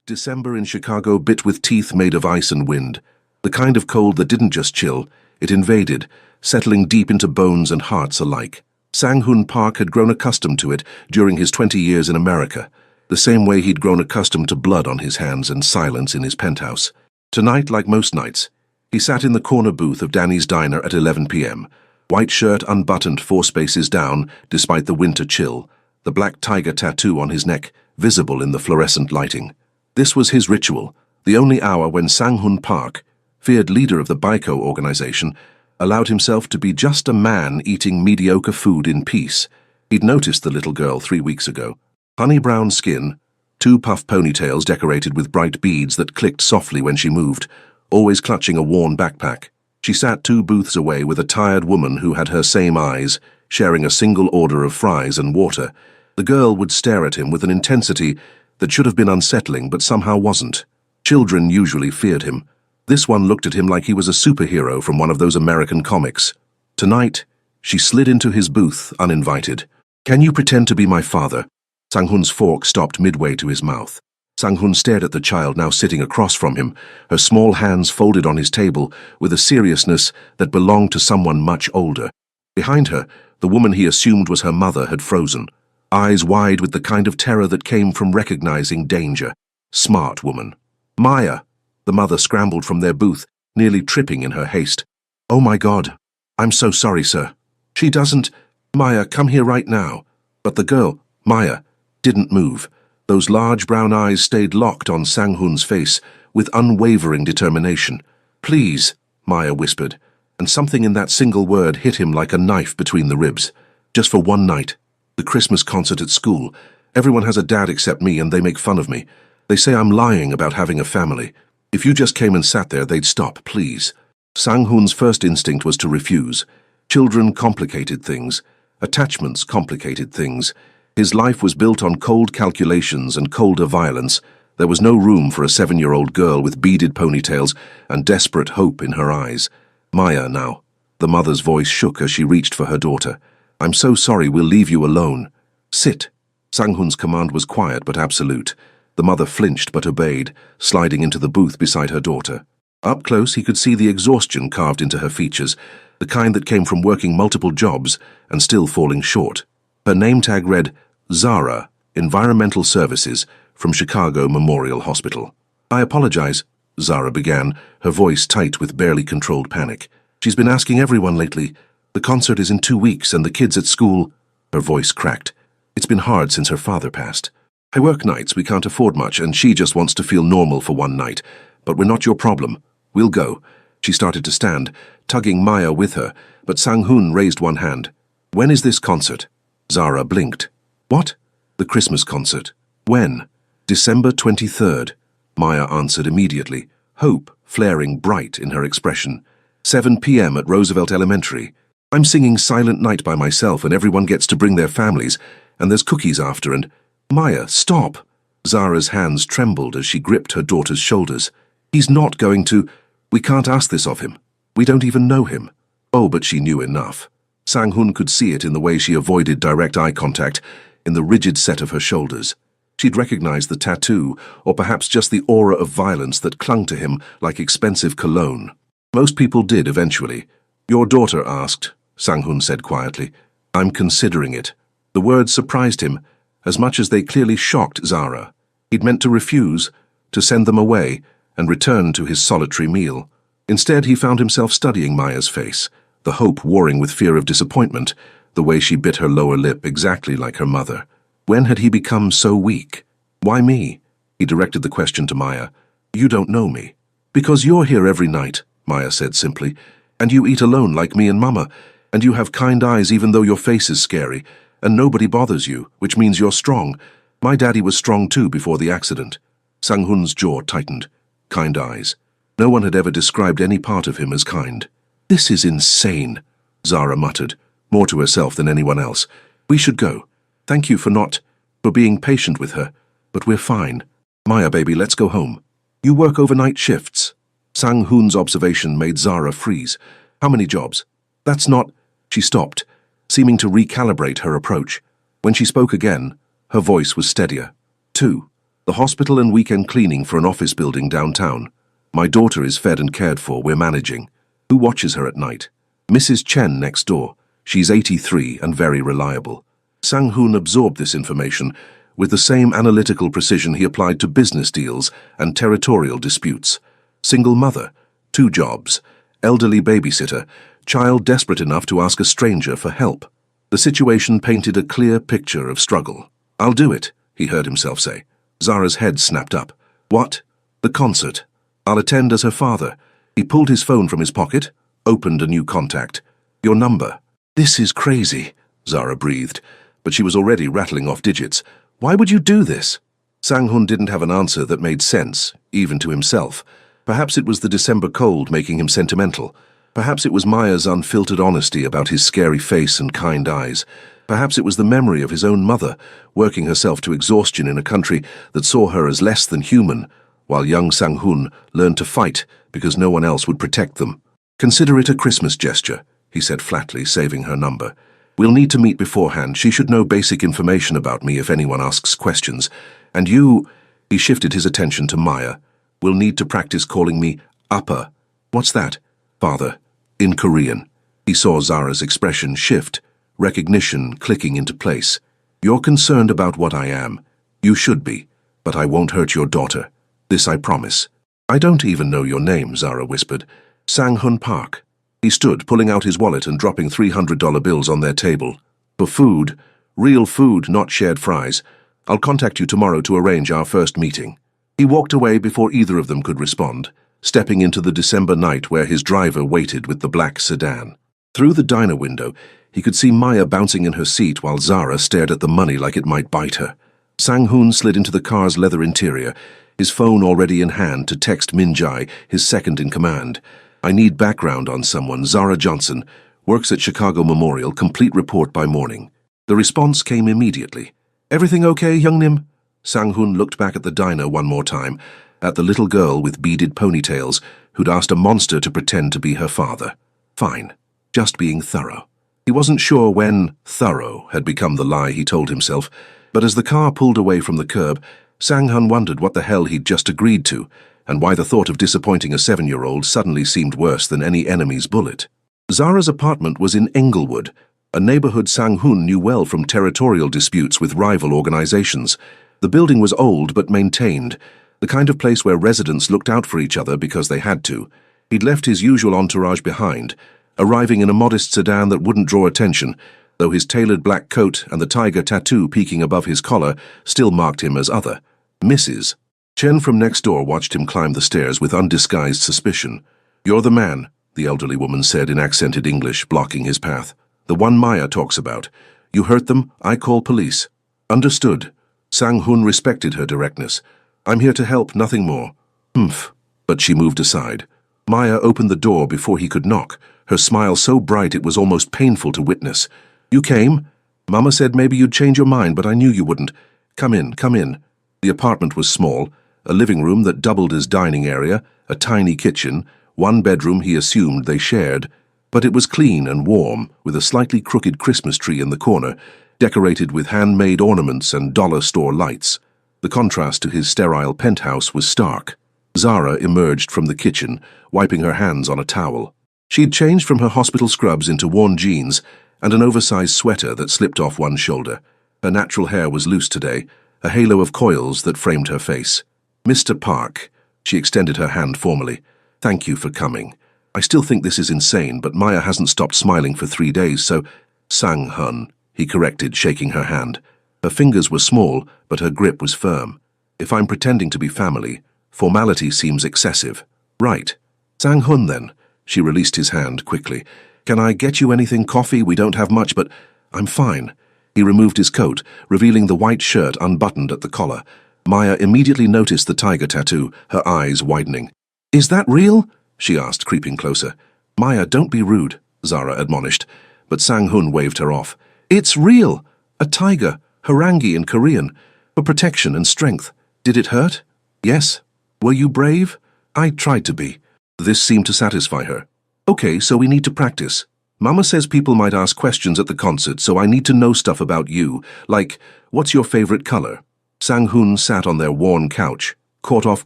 December in Chicago bit with teeth made of ice and wind. The kind of cold that didn't just chill, it invaded, settling deep into bones and hearts alike. Sang-hoon Park had grown accustomed to it during his 20 years in America, the same way he'd grown accustomed to blood on his hands and silence in his penthouse. Tonight, like most nights, he sat in the corner booth of Danny's diner at 11 p.m., white shirt unbuttoned 4 spaces down despite the winter chill, the black tiger tattoo on his neck visible in the fluorescent lighting. This was his ritual, the only hour when Sang-hoon Park, feared leader of the Baiko organization, allowed himself to be just a man eating mediocre food in peace. He'd noticed the little girl 3 weeks ago. Honey-brown skin, 2 puff ponytails decorated with bright beads that clicked softly when she moved, always clutching a worn backpack. She sat 2 booths away with a tired woman who had her same eyes, sharing a single order of fries and water. The girl would stare at him with an intensity that should have been unsettling but somehow wasn't. Children usually feared him. This one looked at him like he was a superhero from one of those American comics. Tonight, she slid into his booth, uninvited. "Can you pretend to be my father?" Sang-hoon's fork stopped midway to his mouth. Sang-hoon stared at the child now sitting across from him, her small hands folded on his table with a seriousness that belonged to someone much older. Behind her, the woman he assumed was her mother had frozen, eyes wide with the kind of terror that came from recognizing danger. Smart woman. "Maya!" The mother scrambled from their booth, nearly tripping in her haste. "Oh my God! I'm so sorry, sir." "She doesn't—" "Maya, come here right now." But the girl, Maya, didn't move. Those large brown eyes stayed locked on Sang-hoon's face with unwavering determination. "Please," Maya whispered, and something in that single word hit him like a knife between the ribs. "Just for one night. The Christmas concert at school. Everyone has a dad except me and they make fun of me. They say I'm lying about having a family. If you just came and sat there, they'd stop, please." Sang-hoon's first instinct was to refuse. Children complicated things. Attachments complicated things. His life was built on cold calculations and colder violence. There was no room for a 7-year-old girl with beaded ponytails and desperate hope in her eyes. "Maya, now." The mother's voice shook as she reached for her daughter. "I'm so sorry, we'll leave you alone." "Sit." Sang-hoon's command was quiet but absolute. The mother flinched but obeyed, sliding into the booth beside her daughter. Up close, he could see the exhaustion carved into her features, the kind that came from working multiple jobs and still falling short. Her name tag read, Zara, Environmental Services, from Chicago Memorial Hospital. "I apologize," Zara began, her voice tight with barely controlled panic. "She's been asking everyone lately. The concert is in 2 weeks and the kids at school—" Her voice cracked. "It's been hard since her father passed. I work nights, we can't afford much, and she just wants to feel normal for one night. But we're not your problem. We'll go." She started to stand, tugging Maya with her, but Sang-hoon raised one hand. "When is this concert?" Zara blinked. "What?" "The Christmas concert." "When?" "December 23rd. Maya answered immediately, hope flaring bright in her expression. 7 p.m. at Roosevelt Elementary. I'm singing Silent Night by myself and everyone gets to bring their families, and there's cookies after and— "Maya, stop!" Zara's hands trembled as she gripped her daughter's shoulders. "He's not going to— We can't ask this of him. We don't even know him." Oh, but she knew enough. Sang-hoon could see it in the way she avoided direct eye contact, in the rigid set of her shoulders. She'd recognized the tattoo, or perhaps just the aura of violence that clung to him like expensive cologne. Most people did eventually. "Your daughter asked," Sang-hoon said quietly. "I'm considering it." The words surprised him, as much as they clearly shocked Zara. He'd meant to refuse, to send them away, and return to his solitary meal. Instead, he found himself studying Maya's face, the hope warring with fear of disappointment, the way she bit her lower lip exactly like her mother. When had he become so weak? "Why me?" He directed the question to Maya. "You don't know me." "Because you're here every night," Maya said simply, "and you eat alone like me and Mama, and you have kind eyes even though your face is scary, and nobody bothers you, which means you're strong. My daddy was strong too before the accident." Sang-hoon's jaw tightened. Kind eyes. No one had ever described any part of him as kind. "This is insane," Zara muttered, more to herself than anyone else. "We should go. Thank you for being patient with her, but we're fine. Maya, baby, let's go home." "You work overnight shifts." Sang-hoon's observation made Zara freeze. "How many jobs?" "That's not—" She stopped, seeming to recalibrate her approach. When she spoke again, her voice was steadier. "2." The hospital and weekend cleaning for an office building downtown. My daughter is fed and cared for, we're managing. Who watches her at night? Mrs. Chen next door. She's 83 and very reliable. Sang-hoon absorbed this information with the same analytical precision he applied to business deals and territorial disputes. Single mother, 2 jobs, elderly babysitter, child desperate enough to ask a stranger for help. The situation painted a clear picture of struggle. "I'll do it," he heard himself say. Zara's head snapped up. "What?" "The concert. I'll attend as her father." He pulled his phone from his pocket, opened a new contact. "Your number." "This is crazy," Zara breathed, but she was already rattling off digits. "Why would you do this?" Sang-hoon didn't have an answer that made sense, even to himself. Perhaps it was the December cold making him sentimental. Perhaps it was Maya's unfiltered honesty about his scary face and kind eyes. Perhaps it was the memory of his own mother, working herself to exhaustion in a country that saw her as less than human, while young Sang-hoon learned to fight because no one else would protect them. "Consider it a Christmas gesture," he said flatly, saving her number. "We'll need to meet beforehand. She should know basic information about me if anyone asks questions. And you," he shifted his attention to Maya, "will need to practice calling me Appa." "What's that?" "Father," in Korean. He saw Zara's expression shift, recognition clicking into place. "You're concerned about what I am. You should be, but I won't hurt your daughter. This I promise." "I don't even know your name," Zara whispered. "Sang-hoon Park." He stood, pulling out his wallet and dropping $300 bills on their table. "For food, real food, not shared fries. I'll contact you tomorrow to arrange our first meeting." He walked away before either of them could respond, stepping into the December night where his driver waited with the black sedan. Through the diner window, he could see Maya bouncing in her seat while Zara stared at the money like it might bite her. Sang-hoon slid into the car's leather interior, his phone already in hand, to text Min-jae, his second in command. "I need background on someone. Zara Johnson. Works at Chicago Memorial. Complete report by morning." The response came immediately. "Everything okay, Young Nim?" Sang-hoon looked back at the diner one more time, at the little girl with beaded ponytails who'd asked a monster to pretend to be her father. Fine. Just being thorough. He wasn't sure when thorough had become the lie he told himself, but as the car pulled away from the curb, Sang-hoon wondered what the hell he'd just agreed to, and why the thought of disappointing a 7-year-old suddenly seemed worse than any enemy's bullet. Zara's apartment was in Englewood, a neighborhood Sang-hoon knew well from territorial disputes with rival organizations. The building was old but maintained, the kind of place where residents looked out for each other because they had to. He'd left his usual entourage behind, arriving in a modest sedan that wouldn't draw attention, though his tailored black coat and the tiger tattoo peeking above his collar still marked him as other. Mrs. Chen from next door watched him climb the stairs with undisguised suspicion. "You're the man," the elderly woman said in accented English, blocking his path. "The one Maya talks about. You hurt them, I call police." "Understood." Sang-hoon respected her directness. "I'm here to help, nothing more." "Humph." But she moved aside. Maya opened the door before he could knock, her smile so bright it was almost painful to witness. "You came? Mama said maybe you'd change your mind, but I knew you wouldn't. Come in, come in." The apartment was small, a living room that doubled as dining area, a tiny kitchen, one bedroom he assumed they shared, but it was clean and warm, with a slightly crooked Christmas tree in the corner, decorated with handmade ornaments and dollar store lights. The contrast to his sterile penthouse was stark. Zara emerged from the kitchen, wiping her hands on a towel. She'd changed from her hospital scrubs into worn jeans and an oversized sweater that slipped off one shoulder. Her natural hair was loose today, a halo of coils that framed her face. "Mr. Park," she extended her hand formally. "Thank you for coming. I still think this is insane, but Maya hasn't stopped smiling for 3 days, so—" "Sang-hoon," he corrected, shaking her hand. Her fingers were small, but her grip was firm. "If I'm pretending to be family, formality seems excessive." "Right. Sang-hoon, then." She released his hand quickly. "Can I get you anything? Coffee? We don't have much, but—" "I'm fine." He removed his coat, revealing the white shirt unbuttoned at the collar. Maya immediately noticed the tiger tattoo, her eyes widening. "Is that real?" she asked, creeping closer. "Maya, don't be rude," Zara admonished, but Sang-hoon waved her off. "It's real! A tiger, harangi in Korean, for protection and strength. Did it hurt?" "Yes." "Were you brave?" "I tried to be." This seemed to satisfy her. "Okay, so we need to practice. Mama says people might ask questions at the concert, so I need to know stuff about you, like, what's your favorite color?" Sang-hun sat on their worn couch, caught off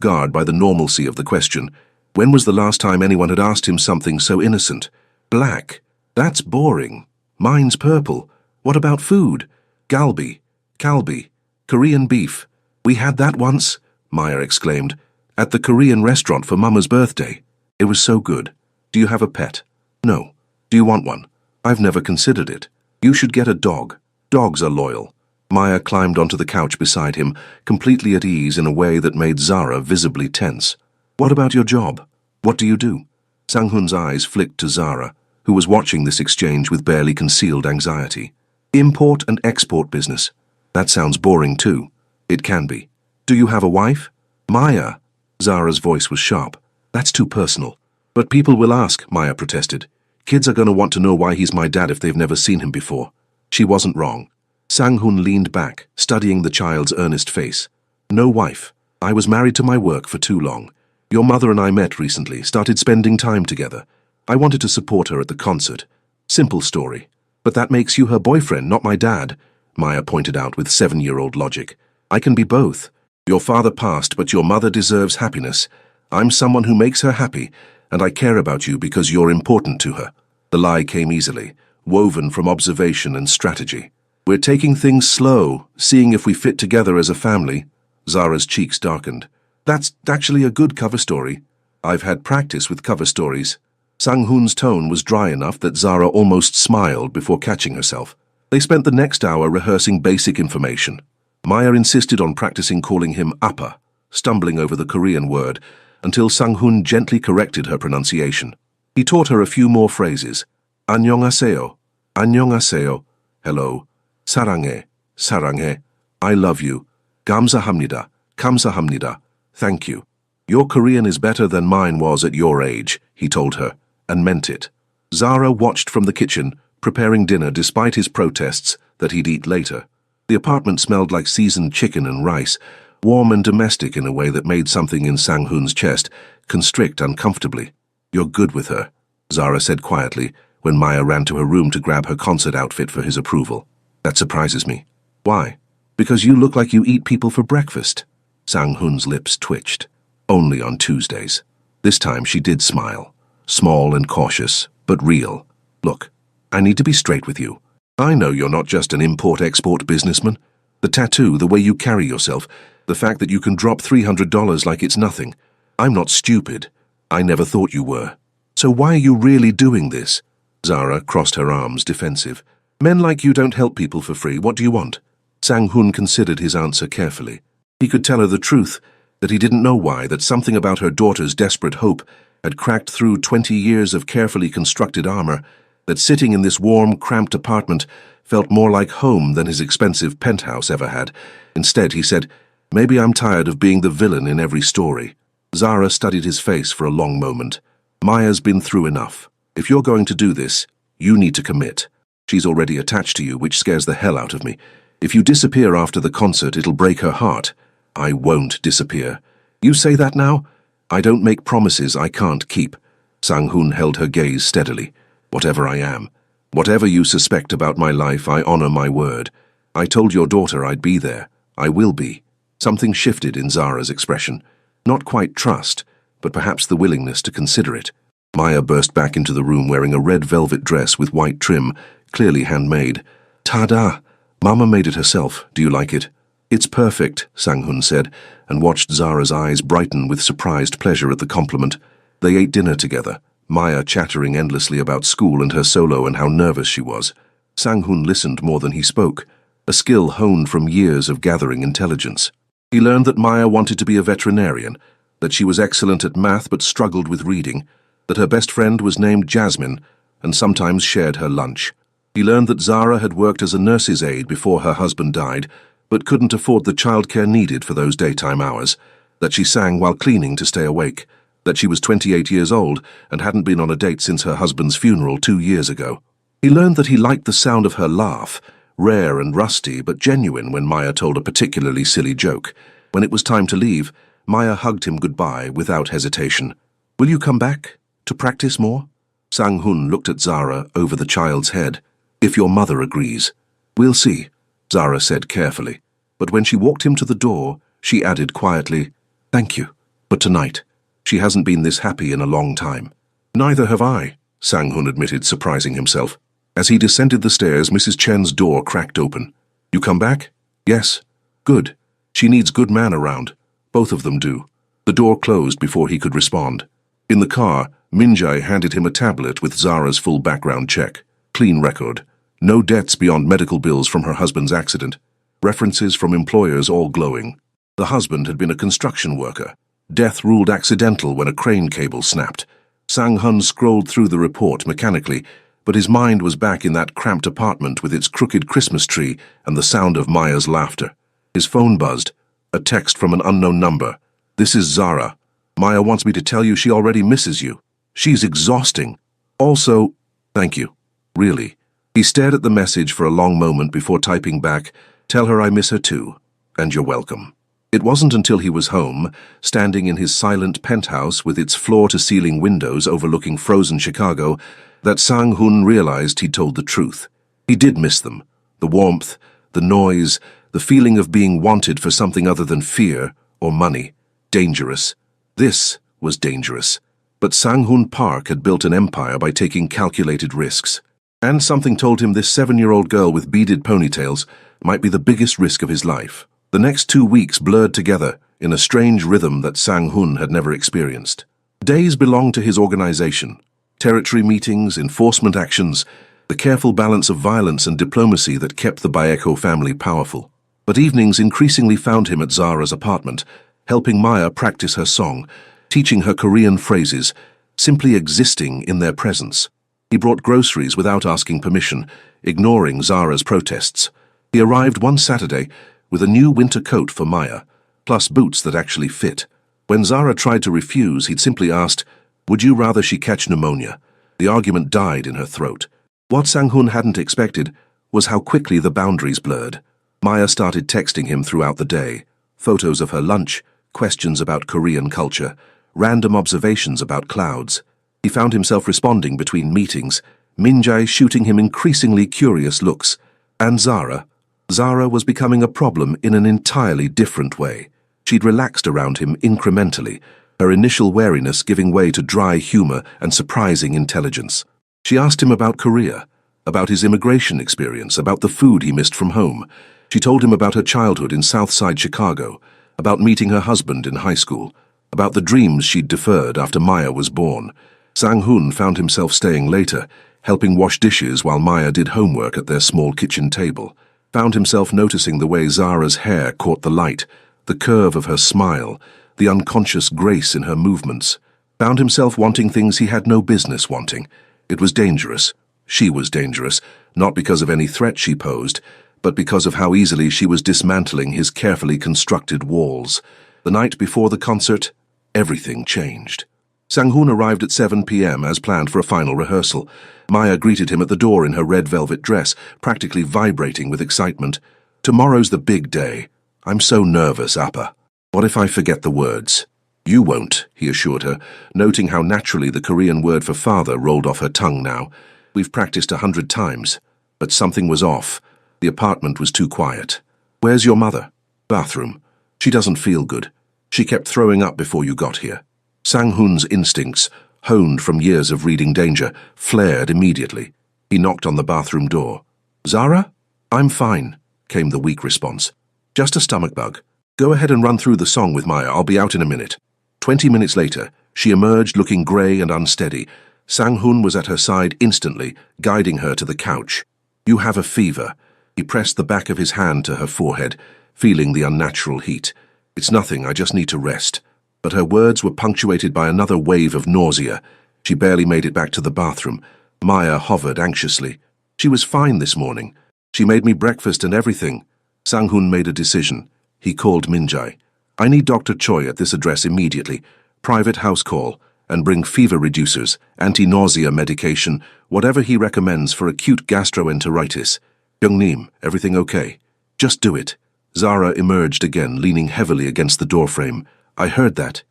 guard by the normalcy of the question. When was the last time anyone had asked him something so innocent? Black. That's boring. Mine's purple. What about food? Galbi, kalbi, Korean beef. We had that once, Maya exclaimed, at the Korean restaurant for Mama's birthday. It was so good. Do you have a pet? No. Do you want one? I've never considered it. You should get a dog. Dogs are loyal. Maya climbed onto the couch beside him, completely at ease in a way that made Zara visibly tense. What about your job? What do you do? Sang-hun's eyes flicked to Zara, who was watching this exchange with barely concealed anxiety. Import and export business. That sounds boring too. It can be. Do you have a wife? Maya. Zara's voice was sharp. That's too personal. But people will ask, Maya protested. Kids are going to want to know why he's my dad if they've never seen him before. She wasn't wrong. Sang-hun leaned back, studying the child's earnest face. No wife. I was married to my work for too long. Your mother and I met recently, started spending time together. I wanted to support her at the concert. Simple story. But that makes you her boyfriend, not my dad, Maya pointed out with 7-year-old logic. I can be both. Your father passed, but your mother deserves happiness. I'm someone who makes her happy, and I care about you because you're important to her. The lie came easily, woven from observation and strategy. We're taking things slow, seeing if we fit together as a family. Zara's cheeks darkened. That's actually a good cover story. I've had practice with cover stories. Sang-hun's tone was dry enough that Zara almost smiled before catching herself. They spent the next hour rehearsing basic information. Maya insisted on practicing calling him Appa, stumbling over the Korean word, until Sang-hun gently corrected her pronunciation. He taught her a few more phrases. 안녕하세요, 안녕하세요, hello, 사랑해, 사랑해, I love you, 감사합니다, 감사합니다, thank you. Your Korean is better than mine was at your age, he told her, and meant it. Zara watched from the kitchen, preparing dinner despite his protests that he'd eat later. The apartment smelled like seasoned chicken and rice, warm and domestic in a way that made something in Sang-hun's chest constrict uncomfortably. You're good with her, Zara said quietly when Maya ran to her room to grab her concert outfit for his approval. That surprises me. Why? Because you look like you eat people for breakfast. Sang-hun's lips twitched. Only on Tuesdays. This time she did smile. Small and cautious, but real. Look, I need to be straight with you. I know you're not just an import-export businessman. The tattoo, the way you carry yourself, the fact that you can drop $300 like it's nothing. I'm not stupid. I never thought you were. So why are you really doing this? Zara crossed her arms, defensive. Men like you don't help people for free. What do you want? Sang-hun considered his answer carefully. He could tell her the truth, that he didn't know why, that something about her daughter's desperate hope had cracked through 20 years of carefully constructed armor, that sitting in this warm, cramped apartment felt more like home than his expensive penthouse ever had. Instead, he said, maybe I'm tired of being the villain in every story. Zara studied his face for a long moment. Maya's been through enough. If you're going to do this, you need to commit. She's already attached to you, which scares the hell out of me. If you disappear after the concert, it'll break her heart. I won't disappear. You say that now? I don't make promises I can't keep. Sang-hun held her gaze steadily. Whatever I am, whatever you suspect about my life, I honor my word. I told your daughter I'd be there. I will be. Something shifted in Zara's expression. Not quite trust, but perhaps the willingness to consider it. Maya burst back into the room wearing a red velvet dress with white trim, clearly handmade. Ta-da! Mama made it herself. Do you like it? It's perfect, Sang-hun said, and watched Zara's eyes brighten with surprised pleasure at the compliment. They ate dinner together, Maya chattering endlessly about school and her solo and how nervous she was. Sang-hun listened more than he spoke, a skill honed from years of gathering intelligence. He learned that Maya wanted to be a veterinarian, that she was excellent at math but struggled with reading, that her best friend was named Jasmine and sometimes shared her lunch. He learned that Zara had worked as a nurse's aide before her husband died, but couldn't afford the childcare needed for those daytime hours, that she sang while cleaning to stay awake, that she was 28 years old and hadn't been on a date since her husband's funeral 2 years ago. He learned that he liked the sound of her laugh, rare and rusty but genuine when Maya told a particularly silly joke. When it was time to leave, Maya hugged him goodbye without hesitation. Will you come back? To practice more? Sang-hun looked at Zara over the child's head. If your mother agrees. We'll see, Zara said carefully. But when she walked him to the door, she added quietly, "Thank you, but tonight. She hasn't been this happy in a long time." "Neither have I," Sang-hun admitted, surprising himself. As he descended the stairs, Mrs. Chen's door cracked open. "You come back?" "Yes." "Good. She needs good man around. Both of them do." The door closed before he could respond. In the car, Minjai handed him a tablet with Zara's full background check. Clean record. No debts beyond medical bills from her husband's accident. References from employers all glowing. The husband had been a construction worker. Death ruled accidental when a crane cable snapped. Sang-hun scrolled through the report mechanically, but his mind was back in that cramped apartment with its crooked Christmas tree and the sound of Maya's laughter. His phone buzzed. A text from an unknown number. "This is Zara. Maya wants me to tell you she already misses you. She's exhausting. Also, thank you. Really." He stared at the message for a long moment before typing back, "Tell her I miss her too, and you're welcome." It wasn't until he was home, standing in his silent penthouse with its floor-to-ceiling windows overlooking frozen Chicago, that Sang-hun realized he'd told the truth. He did miss them. The warmth, the noise, the feeling of being wanted for something other than fear or money. Dangerous. This was dangerous. But Sang-hun Park had built an empire by taking calculated risks. And something told him this 7-year-old girl with beaded ponytails might be the biggest risk of his life. The next 2 weeks blurred together in a strange rhythm that Sang-hun had never experienced. Days belonged to his organization. Territory meetings, enforcement actions, the careful balance of violence and diplomacy that kept the Baeko family powerful. But evenings increasingly found him at Zara's apartment, helping Maya practice her song, teaching her Korean phrases, simply existing in their presence. He brought groceries without asking permission, ignoring Zara's protests. He arrived one Saturday with a new winter coat for Maya, plus boots that actually fit. When Zara tried to refuse, he'd simply asked, "Would you rather she catch pneumonia?" The argument died in her throat. What Sang-hun hadn't expected was how quickly the boundaries blurred. Maya started texting him throughout the day, photos of her lunch, questions about Korean culture, random observations about clouds. He found himself responding between meetings, Minjai shooting him increasingly curious looks. And Zara was becoming a problem in an entirely different way. She'd relaxed around him incrementally, her initial wariness giving way to dry humor and surprising intelligence. She asked him about Korea, about his immigration experience, about the food he missed from home. She told him about her childhood in Southside Chicago, about meeting her husband in high school, about the dreams she'd deferred after Maya was born. Sang-hun found himself staying later, helping wash dishes while Maya did homework at their small kitchen table. Found himself noticing the way Zara's hair caught the light, the curve of her smile, the unconscious grace in her movements. Found himself wanting things he had no business wanting. It was dangerous. She was dangerous, not because of any threat she posed, but because of how easily she was dismantling his carefully constructed walls. The night before the concert, everything changed. Sang-hun arrived at 7 p.m. as planned for a final rehearsal. Maya greeted him at the door in her red velvet dress, practically vibrating with excitement. "Tomorrow's the big day. I'm so nervous, Appa. What if I forget the words?" "You won't," he assured her, noting how naturally the Korean word for father rolled off her tongue now. "We've practiced 100 times." But something was off. The apartment was too quiet. "Where's your mother?" "Bathroom. She doesn't feel good. She kept throwing up before you got here." Sang-hun's instincts, honed from years of reading danger, flared immediately. He knocked on the bathroom door. "Zara?" "I'm fine," came the weak response. "Just a stomach bug. Go ahead and run through the song with Maya. I'll be out in a minute." 20 minutes later, she emerged looking grey and unsteady. Sang-hun was at her side instantly, guiding her to the couch. "You have a fever." He pressed the back of his hand to her forehead, feeling the unnatural heat. "It's nothing, I just need to rest." But her words were punctuated by another wave of nausea. She barely made it back to the bathroom. Maya hovered anxiously. "She was fine this morning. She made me breakfast and everything." Sang-hun made a decision. He called Minjai. "I need Dr. Choi at this address immediately. Private house call. And bring fever reducers, anti-nausea medication, whatever he recommends for acute gastroenteritis. Youngnim, everything okay?" "Just do it." Zara emerged again, leaning heavily against the doorframe. "I heard that.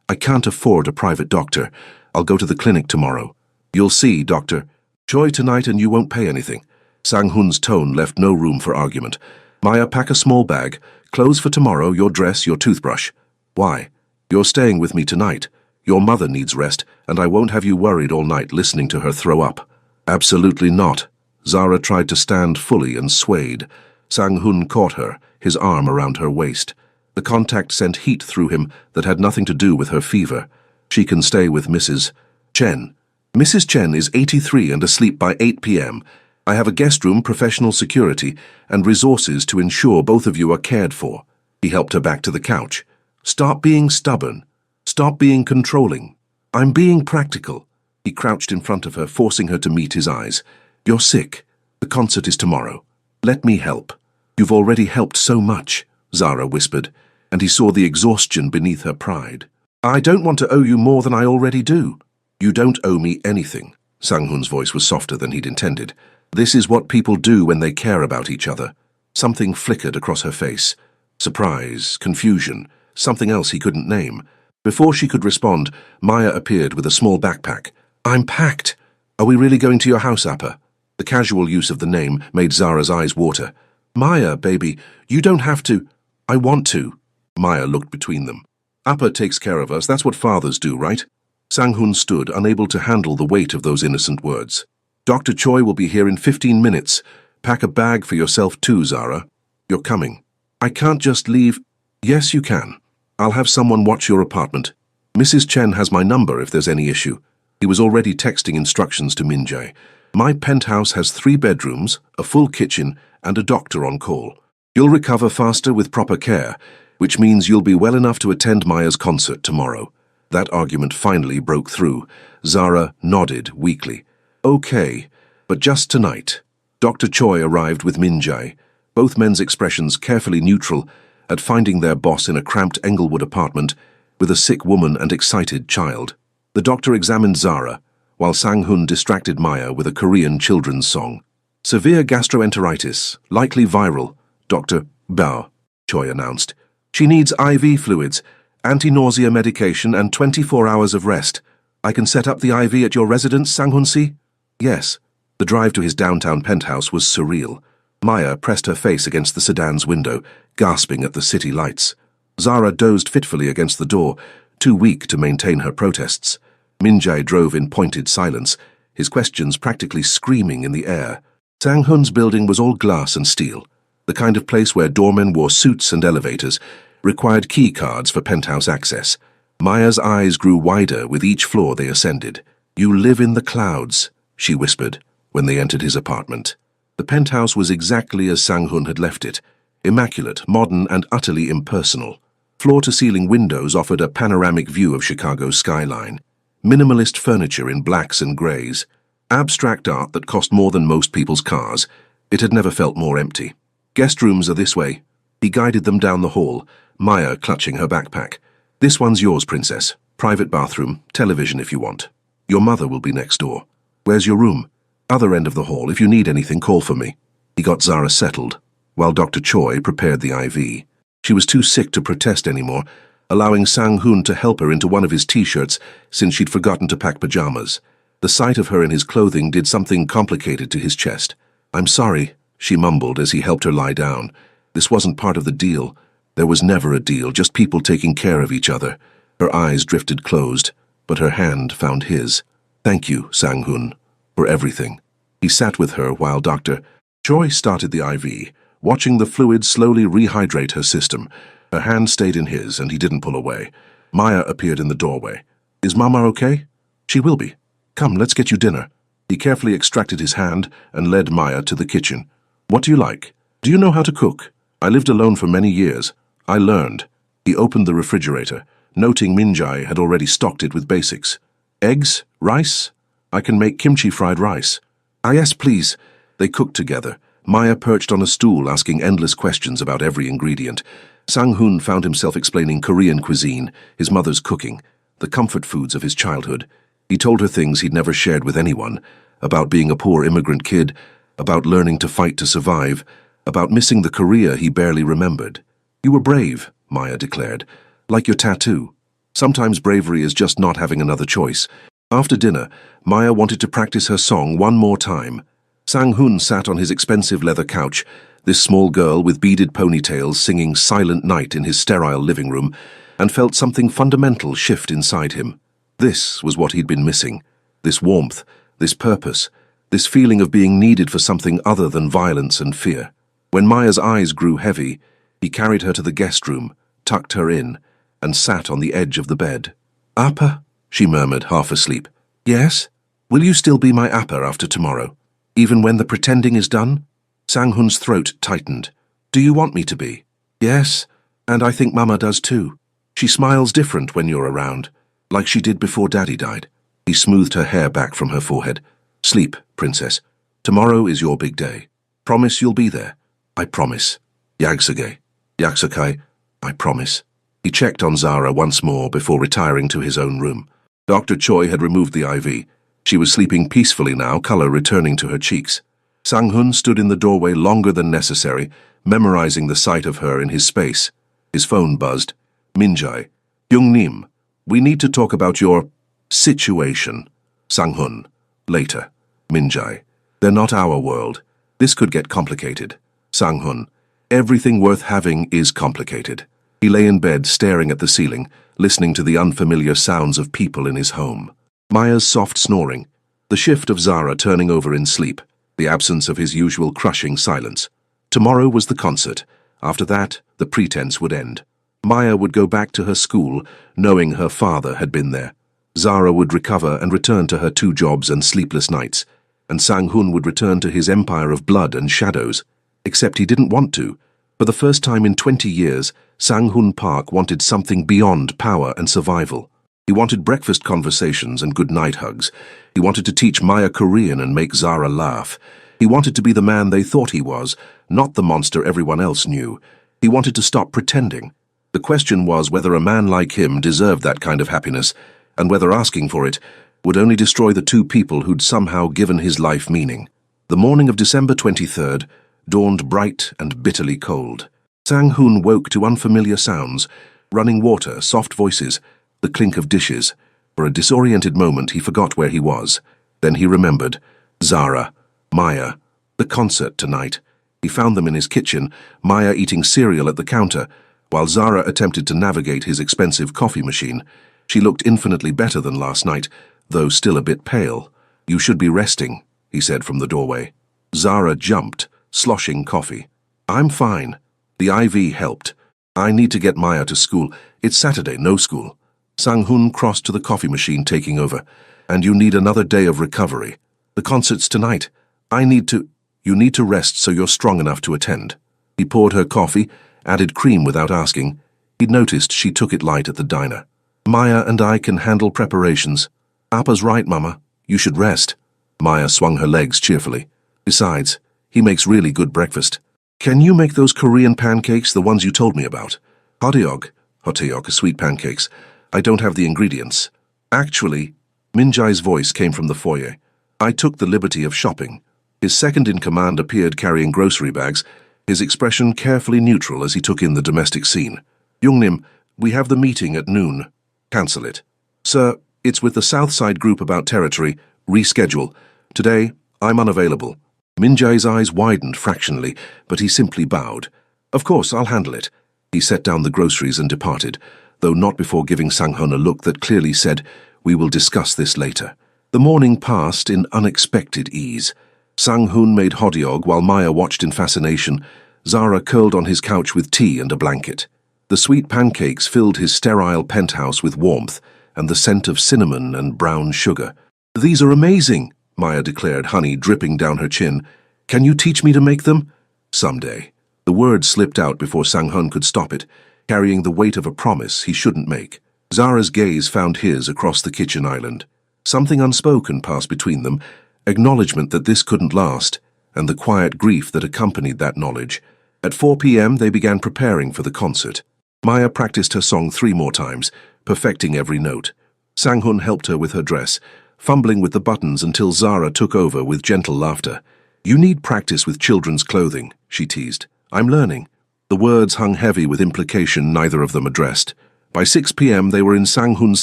I can't afford a private doctor. I'll go to the clinic tomorrow." "You'll see, Doctor Choi tonight and you won't pay anything." Sang-hun's tone left no room for argument. Maya, pack a small bag, clothes for tomorrow, your dress, your toothbrush. Why? You're staying with me tonight. Your mother needs rest, and I won't have you worried all night listening to her throw up. Absolutely not. Zara tried to stand fully and swayed. Sang-hun caught her, his arm around her waist. The contact sent heat through him that had nothing to do with her fever. She can stay with Mrs. Chen. Mrs. Chen is 83 and asleep by 8 p.m. I have a guest room, professional security, and resources to ensure both of you are cared for. He helped her back to the couch. Stop being stubborn. Stop being controlling. I'm being practical. He crouched in front of her, forcing her to meet his eyes. You're sick. The concert is tomorrow. Let me help. You've already helped so much, Zara whispered, and he saw the exhaustion beneath her pride. I don't want to owe you more than I already do. You don't owe me anything. Sang-hun's voice was softer than he'd intended. This is what people do when they care about each other. Something flickered across her face. Surprise, confusion, something else he couldn't name. Before she could respond, Maya appeared with a small backpack. I'm packed. Are we really going to your house, Appa? The casual use of the name made Zara's eyes water. Maya, baby, you don't have to. I want to. Maya looked between them. Appa takes care of us, that's what fathers do, right? Sang-hun stood, unable to handle the weight of those innocent words. Dr. Choi will be here in 15 minutes. Pack a bag for yourself too, Zara. You're coming. I can't just leave. Yes, you can. I'll have someone watch your apartment. Mrs. Chen has my number if there's any issue. He was already texting instructions to Min-jae. My penthouse has 3 bedrooms, a full kitchen, and a doctor on call. You'll recover faster with proper care, which means you'll be well enough to attend Maya's concert tomorrow. That argument finally broke through. Zara nodded weakly. Okay, but just tonight. Dr. Choi arrived with Min-jae, both men's expressions carefully neutral, at finding their boss in a cramped Englewood apartment with a sick woman and excited child. The doctor examined Zara, while Sang-hun distracted Maya with a Korean children's song. Severe gastroenteritis, likely viral, Dr. Bao, Choi announced. She needs IV fluids, anti-nausea medication, and 24 hours of rest. I can set up the IV at your residence, Sang-hun-si? Yes. The drive to his downtown penthouse was surreal. Maya pressed her face against the sedan's window, gasping at the city lights. Zara dozed fitfully against the door, too weak to maintain her protests. Min-jae drove in pointed silence, his questions practically screaming in the air. Sang-hun's building was all glass and steel, the kind of place where doormen wore suits and elevators, required key cards for penthouse access. Maya's eyes grew wider with each floor they ascended. You live in the clouds, she whispered when they entered his apartment. The penthouse was exactly as Sang-hun had left it, immaculate, modern, and utterly impersonal. Floor-to-ceiling windows offered a panoramic view of Chicago's skyline. Minimalist furniture in blacks and greys. Abstract art that cost more than most people's cars. It had never felt more empty. Guest rooms are this way. He guided them down the hall, Maya clutching her backpack. This one's yours, princess. Private bathroom, television if you want. Your mother will be next door. Where's your room? Other end of the hall. If you need anything, call for me. He got Zara settled, while Dr. Choi prepared the IV. She was too sick to protest anymore, allowing Sang-hun to help her into one of his t-shirts since she'd forgotten to pack pajamas. The sight of her in his clothing did something complicated to his chest. I'm sorry, she mumbled as he helped her lie down. This wasn't part of the deal. There was never a deal, just people taking care of each other. Her eyes drifted closed, but her hand found his. Thank you, Sang-hun, for everything. He sat with her while Dr. Choi started the IV, watching the fluid slowly rehydrate her system. Her hand stayed in his, and he didn't pull away. Maya appeared in the doorway. Is Mama okay? She will be. Come, let's get you dinner. He carefully extracted his hand and led Maya to the kitchen. What do you like? Do you know how to cook? I lived alone for many years. I learned. He opened the refrigerator, noting Min-jae had already stocked it with basics. Eggs? Rice? I can make kimchi fried rice. Ah, yes, please. They cooked together. Maya perched on a stool asking endless questions about every ingredient. Sang-hun found himself explaining Korean cuisine, his mother's cooking, the comfort foods of his childhood. He told her things he'd never shared with anyone, about being a poor immigrant kid, about learning to fight to survive, about missing the Korea he barely remembered. You were brave, Maya declared, like your tattoo. Sometimes bravery is just not having another choice. After dinner, Maya wanted to practice her song one more time. Sang-hun sat on his expensive leather couch, this small girl with beaded ponytails singing Silent Night in his sterile living room, and felt something fundamental shift inside him. This was what he'd been missing. This warmth, this purpose, this feeling of being needed for something other than violence and fear. When Maya's eyes grew heavy, he carried her to the guest room, tucked her in, and sat on the edge of the bed. "Appa," she murmured, half asleep. "Yes? Will you still be my Appa after tomorrow? Even when the pretending is done?" Sang-hun's throat tightened. "Do you want me to be?" "Yes, and I think Mama does too. She smiles different when you're around, like she did before Daddy died." He smoothed her hair back from her forehead. "Sleep, princess. Tomorrow is your big day. Promise you'll be there." "I promise." "Yagsage. Yaksakai. I promise." He checked on Zara once more before retiring to his own room. Dr. Choi had removed the IV. She was sleeping peacefully now, color returning to her cheeks. Sang-hun stood in the doorway longer than necessary, memorizing the sight of her in his space. His phone buzzed. "Minjai. Young-nim, we need to talk about your situation." Sang-hun. "Later." Minjai. "They're not our world. This could get complicated." Sang-hun. "Everything worth having is complicated." He lay in bed staring at the ceiling, listening to the unfamiliar sounds of people in his home. Maya's soft snoring, the shift of Zara turning over in sleep, the absence of his usual crushing silence. Tomorrow was the concert. After that, the pretense would end. Maya would go back to her school, knowing her father had been there. Zara would recover and return to her 2 jobs and sleepless nights, and Sang-hun would return to his empire of blood and shadows. Except he didn't want to. For the first time in 20 years, Sang-hun Park wanted something beyond power and survival. He wanted breakfast conversations and good-night hugs. He wanted to teach Maya Korean and make Zara laugh. He wanted to be the man they thought he was, not the monster everyone else knew. He wanted to stop pretending. The question was whether a man like him deserved that kind of happiness, and whether asking for it would only destroy the 2 people who'd somehow given his life meaning. The morning of December 23rd dawned bright and bitterly cold. Sang-hun woke to unfamiliar sounds, running water, soft voices, the clink of dishes. For a disoriented moment he forgot where he was. Then he remembered. Zara, Maya, the concert tonight. He found them in his kitchen, Maya eating cereal at the counter, while Zara attempted to navigate his expensive coffee machine. She looked infinitely better than last night, though still a bit pale. "You should be resting," he said from the doorway. Zara jumped, sloshing coffee. "I'm fine. The IV helped. I need to get Maya to school. It's Saturday, no school." Sang-hun crossed to the coffee machine, taking over. "And you need another day of recovery. The concert's tonight. You need to rest so you're strong enough to attend." He poured her coffee, added cream without asking. He'd noticed she took it light at the diner. "Maya and I can handle preparations." "Appa's right, Mama. You should rest." Maya swung her legs cheerfully. "Besides, he makes really good breakfast. Can you make those Korean pancakes, the ones you told me about?" "Hoteok are sweet pancakes. I don't have the ingredients." "Actually," Minjai's voice came from the foyer. "I took the liberty of shopping." His second-in-command appeared carrying grocery bags, his expression carefully neutral as he took in the domestic scene. "Young-nim, we have the meeting at noon. Cancel it." "Sir, it's with the Southside group about territory. Reschedule. Today, I'm unavailable." Minjai's eyes widened fractionally, but he simply bowed. "Of course, I'll handle it." He set down the groceries and departed, though not before giving Sang-hun a look that clearly said, "We will discuss this later." The morning passed in unexpected ease. Sang-hun made hotdog while Maya watched in fascination. Zara curled on his couch with tea and a blanket. The sweet pancakes filled his sterile penthouse with warmth and the scent of cinnamon and brown sugar. "These are amazing," Maya declared, honey dripping down her chin. "Can you teach me to make them?" "Someday." The word slipped out before Sang-hun could stop it, carrying the weight of a promise he shouldn't make. Zara's gaze found his across the kitchen island. Something unspoken passed between them, acknowledgement that this couldn't last, and the quiet grief that accompanied that knowledge. At 4 p.m. they began preparing for the concert. Maya practiced her song 3 more times, perfecting every note. Sang-hun helped her with her dress, fumbling with the buttons until Zara took over with gentle laughter. "You need practice with children's clothing," she teased. "I'm learning." The words hung heavy with implication neither of them addressed. By 6 p.m. they were in Sang-hun's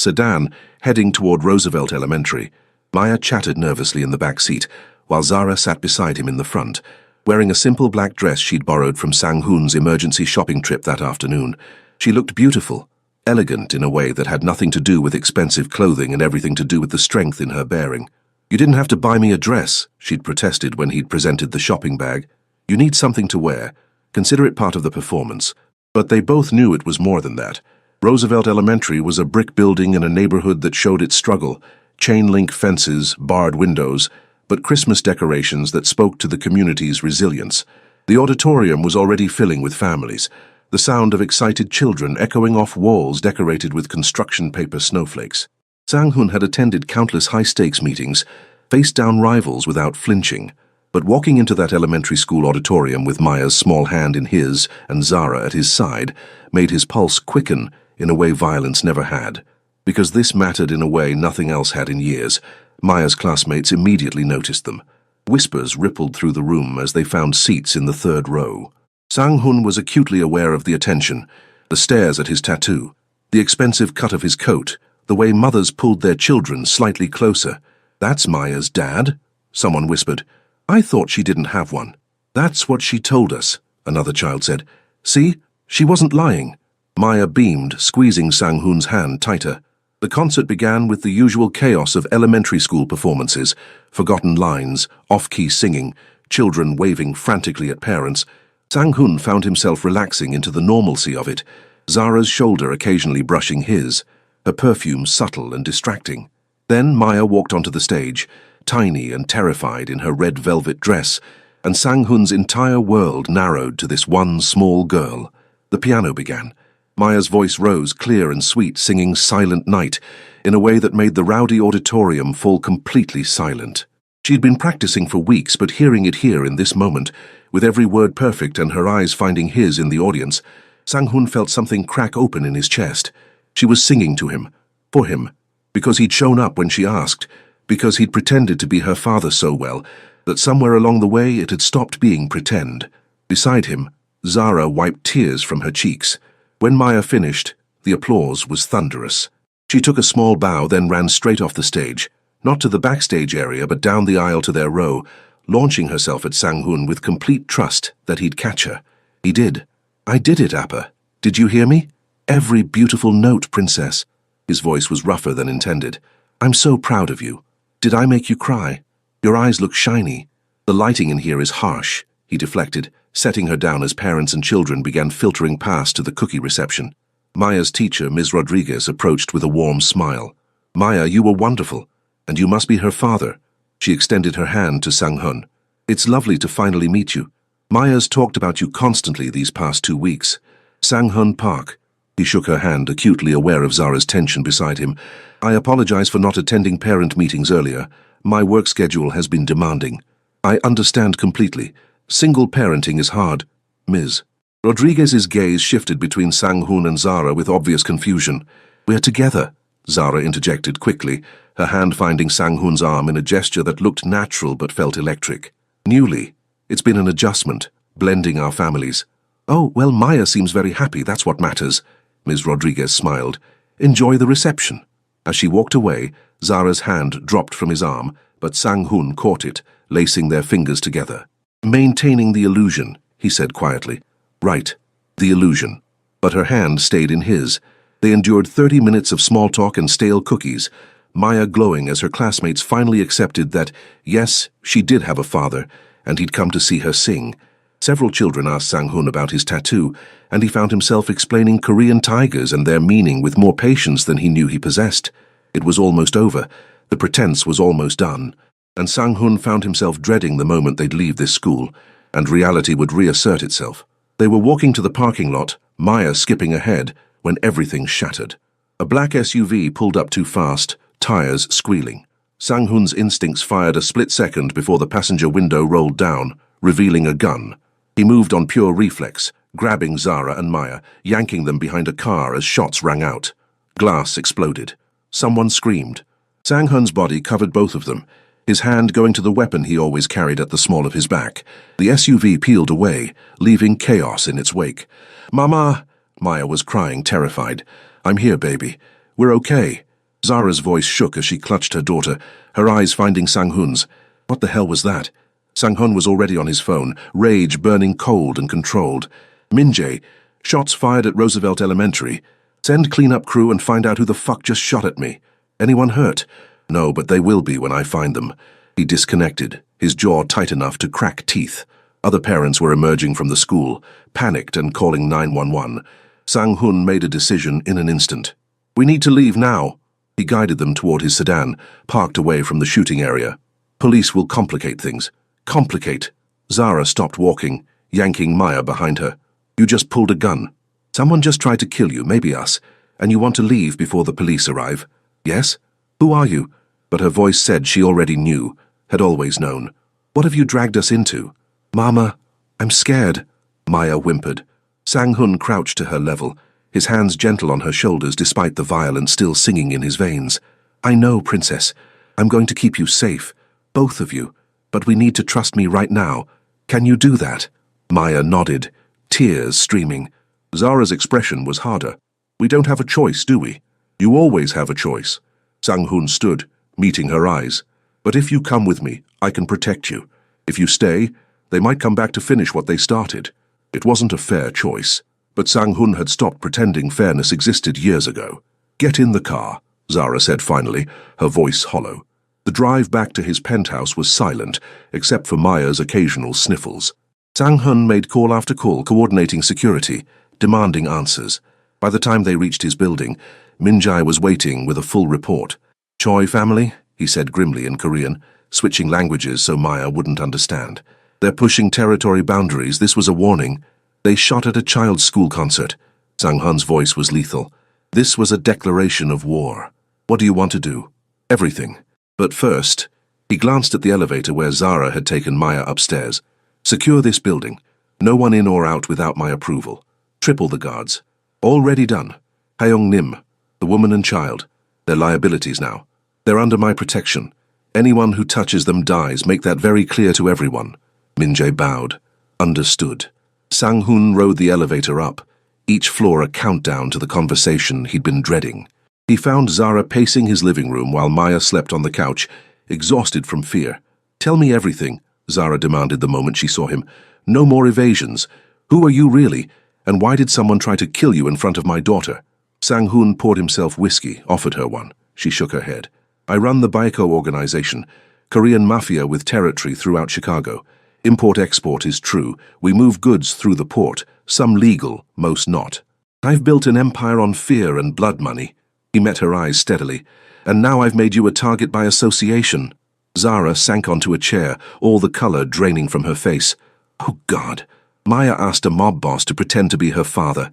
sedan, heading toward Roosevelt Elementary. Maya chattered nervously in the back seat, while Zara sat beside him in the front, wearing a simple black dress she'd borrowed from Sang-hoon's emergency shopping trip that afternoon. She looked beautiful, elegant in a way that had nothing to do with expensive clothing and everything to do with the strength in her bearing. "You didn't have to buy me a dress," she'd protested when he'd presented the shopping bag. "You need something to wear. Consider it part of the performance." But they both knew it was more than that. Roosevelt Elementary was a brick building in a neighborhood that showed its struggle: chain-link fences, barred windows, but Christmas decorations that spoke to the community's resilience. The auditorium was already filling with families, the sound of excited children echoing off walls decorated with construction paper snowflakes. Sang-hoon had attended countless high-stakes meetings, faced down rivals without flinching. But walking into that elementary school auditorium with Maya's small hand in his and Zara at his side made his pulse quicken in a way violence never had. Because this mattered in a way nothing else had in years, Maya's classmates immediately noticed them. Whispers rippled through the room as they found seats in the third row. Sang-hoon was acutely aware of the attention, the stares at his tattoo, the expensive cut of his coat, the way mothers pulled their children slightly closer. "That's Maya's dad," someone whispered. "I thought she didn't have one." "That's what she told us," another child said. "See, she wasn't lying." Maya beamed, squeezing Sang-hoon's hand tighter. The concert began with the usual chaos of elementary school performances: forgotten lines, off-key singing, children waving frantically at parents. Sang-hoon found himself relaxing into the normalcy of it, Zara's shoulder occasionally brushing his, her perfume subtle and distracting. Then Maya walked onto the stage, tiny and terrified in her red velvet dress, and Sang-hoon's entire world narrowed to this one small girl. The piano began. Maya's voice rose clear and sweet, singing Silent Night in a way that made the rowdy auditorium fall completely silent. She'd been practicing for weeks, but hearing it here in this moment, with every word perfect and her eyes finding his in the audience, Sang-hoon felt something crack open in his chest. She was singing to him, for him, because he'd shown up when she asked, because he'd pretended to be her father so well that somewhere along the way it had stopped being pretend. Beside him, Zara wiped tears from her cheeks. When Maya finished, the applause was thunderous. She took a small bow, then ran straight off the stage, not to the backstage area but down the aisle to their row, launching herself at Sang-hoon with complete trust that he'd catch her. He did. "I did it, Appa. Did you hear me? Every beautiful note, princess." His voice was rougher than intended. "I'm so proud of you. Did I make you cry? Your eyes look shiny. The lighting in here is harsh," he deflected, setting her down as parents and children began filtering past to the cookie reception. Maya's teacher, Ms. Rodriguez, approached with a warm smile. "Maya, you were wonderful, and you must be her father." She extended her hand to Sang-hoon. "It's lovely to finally meet you. Maya's talked about you constantly these past 2 weeks. Sang-hoon Park." He shook her hand, acutely aware of Zara's tension beside him. "I apologize for not attending parent meetings earlier. My work schedule has been demanding." "I understand completely. Single parenting is hard, Ms." Rodriguez's gaze shifted between Sang-hoon and Zara with obvious confusion. "We're together," Zara interjected quickly, her hand finding Sang-hoon's arm in a gesture that looked natural but felt electric. "Newly. It's been an adjustment, blending our families." "Oh, well, Maya seems very happy, that's what matters." Ms. Rodriguez smiled. "Enjoy the reception." As she walked away, Zara's hand dropped from his arm, but Sang-hoon caught it, lacing their fingers together. "Maintaining the illusion," he said quietly. "Right, the illusion." But her hand stayed in his. They endured 30 minutes of small talk and stale cookies, Maya glowing as her classmates finally accepted that, yes, she did have a father, and he'd come to see her sing. Several children asked Sang-hoon about his tattoo, and he found himself explaining Korean tigers and their meaning with more patience than he knew he possessed. It was almost over. The pretense was almost done. And Sang-hoon found himself dreading the moment they'd leave this school, and reality would reassert itself. They were walking to the parking lot, Maya skipping ahead, when everything shattered. A black SUV pulled up too fast, tires squealing. Sang-hoon's instincts fired a split second before the passenger window rolled down, revealing a gun. He moved on pure reflex, grabbing Zara and Maya, yanking them behind a car as shots rang out. Glass exploded. Someone screamed. Sang-hoon's body covered both of them, his hand going to the weapon he always carried at the small of his back. The SUV peeled away, leaving chaos in its wake. "Mama!" Maya was crying, terrified. "I'm here, baby. We're okay." Zara's voice shook as she clutched her daughter, her eyes finding Sang-hoon's. What the hell was that? Sang-hun was already on his phone, rage burning cold and controlled. Min-jae, shots fired at Roosevelt Elementary. Send cleanup crew and find out who the fuck just shot at me. Anyone hurt? No, but they will be when I find them. He disconnected, his jaw tight enough to crack teeth. Other parents were emerging from the school, panicked and calling 911. Sang-hun made a decision in an instant. We need to leave now. He guided them toward his sedan, parked away from the shooting area. Police will complicate things. Complicate. Zara stopped walking, yanking Maya behind her. You just pulled a gun. Someone just tried to kill you, maybe us, and you want to leave before the police arrive. Yes? Who are you? But her voice said she already knew, had always known. What have you dragged us into? Mama, I'm scared, Maya whimpered. Sang-hun crouched to her level, his hands gentle on her shoulders despite the violence still singing in his veins. I know, Princess. I'm going to keep you safe, both of you, but we need to trust me right now. Can you do that? Maya nodded, tears streaming. Zara's expression was harder. We don't have a choice, do we? You always have a choice. Sang-hun stood, meeting her eyes. But if you come with me, I can protect you. If you stay, they might come back to finish what they started. It wasn't a fair choice, but Sang-hun had stopped pretending fairness existed years ago. Get in the car, Zara said finally, her voice hollow. The drive back to his penthouse was silent, except for Maya's occasional sniffles. Sang-hun made call after call, coordinating security, demanding answers. By the time they reached his building, Min-jae was waiting with a full report. Choi family, he said grimly in Korean, switching languages so Maya wouldn't understand. They're pushing territory boundaries. This was a warning. They shot at a child's school concert. Sang-hun's voice was lethal. This was a declaration of war. What do you want to do? Everything. But first, he glanced at the elevator where Zara had taken Maya upstairs. Secure this building. No one in or out without my approval. Triple the guards. Already done. Hayoung-nim, the woman and child. They're liabilities now. They're under my protection. Anyone who touches them dies. Make that very clear to everyone. Min-jae bowed. Understood. Sang-hun rode the elevator up, each floor a countdown to the conversation he'd been dreading. He found Zara pacing his living room while Maya slept on the couch, exhausted from fear. Tell me everything, Zara demanded the moment she saw him. No more evasions. Who are you really? And why did someone try to kill you in front of my daughter? Sang-hun poured himself whiskey, offered her one. She shook her head. I run the Baiko organization, Korean Mafia with territory throughout Chicago. Import-export is true. We move goods through the port, some legal, most not. I've built an empire on fear and blood money. He met her eyes steadily. And now I've made you a target by association. Zara sank onto a chair, all the color draining from her face. Oh, God. Maya asked a mob boss to pretend to be her father.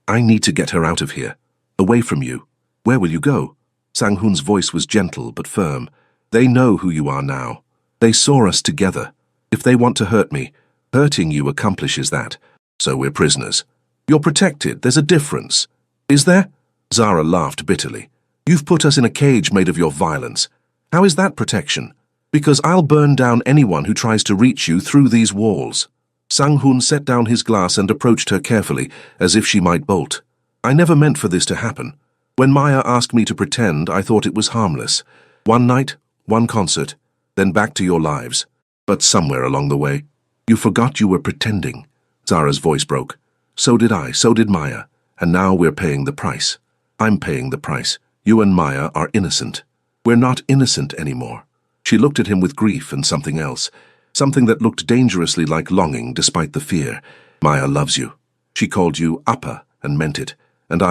I need to get her out of here. Away from you. Where will you go? Sang-hun's voice was gentle but firm. They know who you are now. They saw us together. If they want to hurt me, hurting you accomplishes that. So we're prisoners. You're protected. There's a difference. Is there? Zara laughed bitterly. You've put us in a cage made of your violence. How is that protection? Because I'll burn down anyone who tries to reach you through these walls. Sang-hun set down his glass and approached her carefully, as if she might bolt. I never meant for this to happen. When Maya asked me to pretend, I thought it was harmless. One night, one concert, then back to your lives. But somewhere along the way, you forgot you were pretending. Zara's voice broke. So did I, so did Maya. And now we're paying the price. I'm paying the price. You and Maya are innocent. We're not innocent anymore. She looked at him with grief and something else. Something that looked dangerously like longing despite the fear. Maya loves you. She called you Appa and meant it. And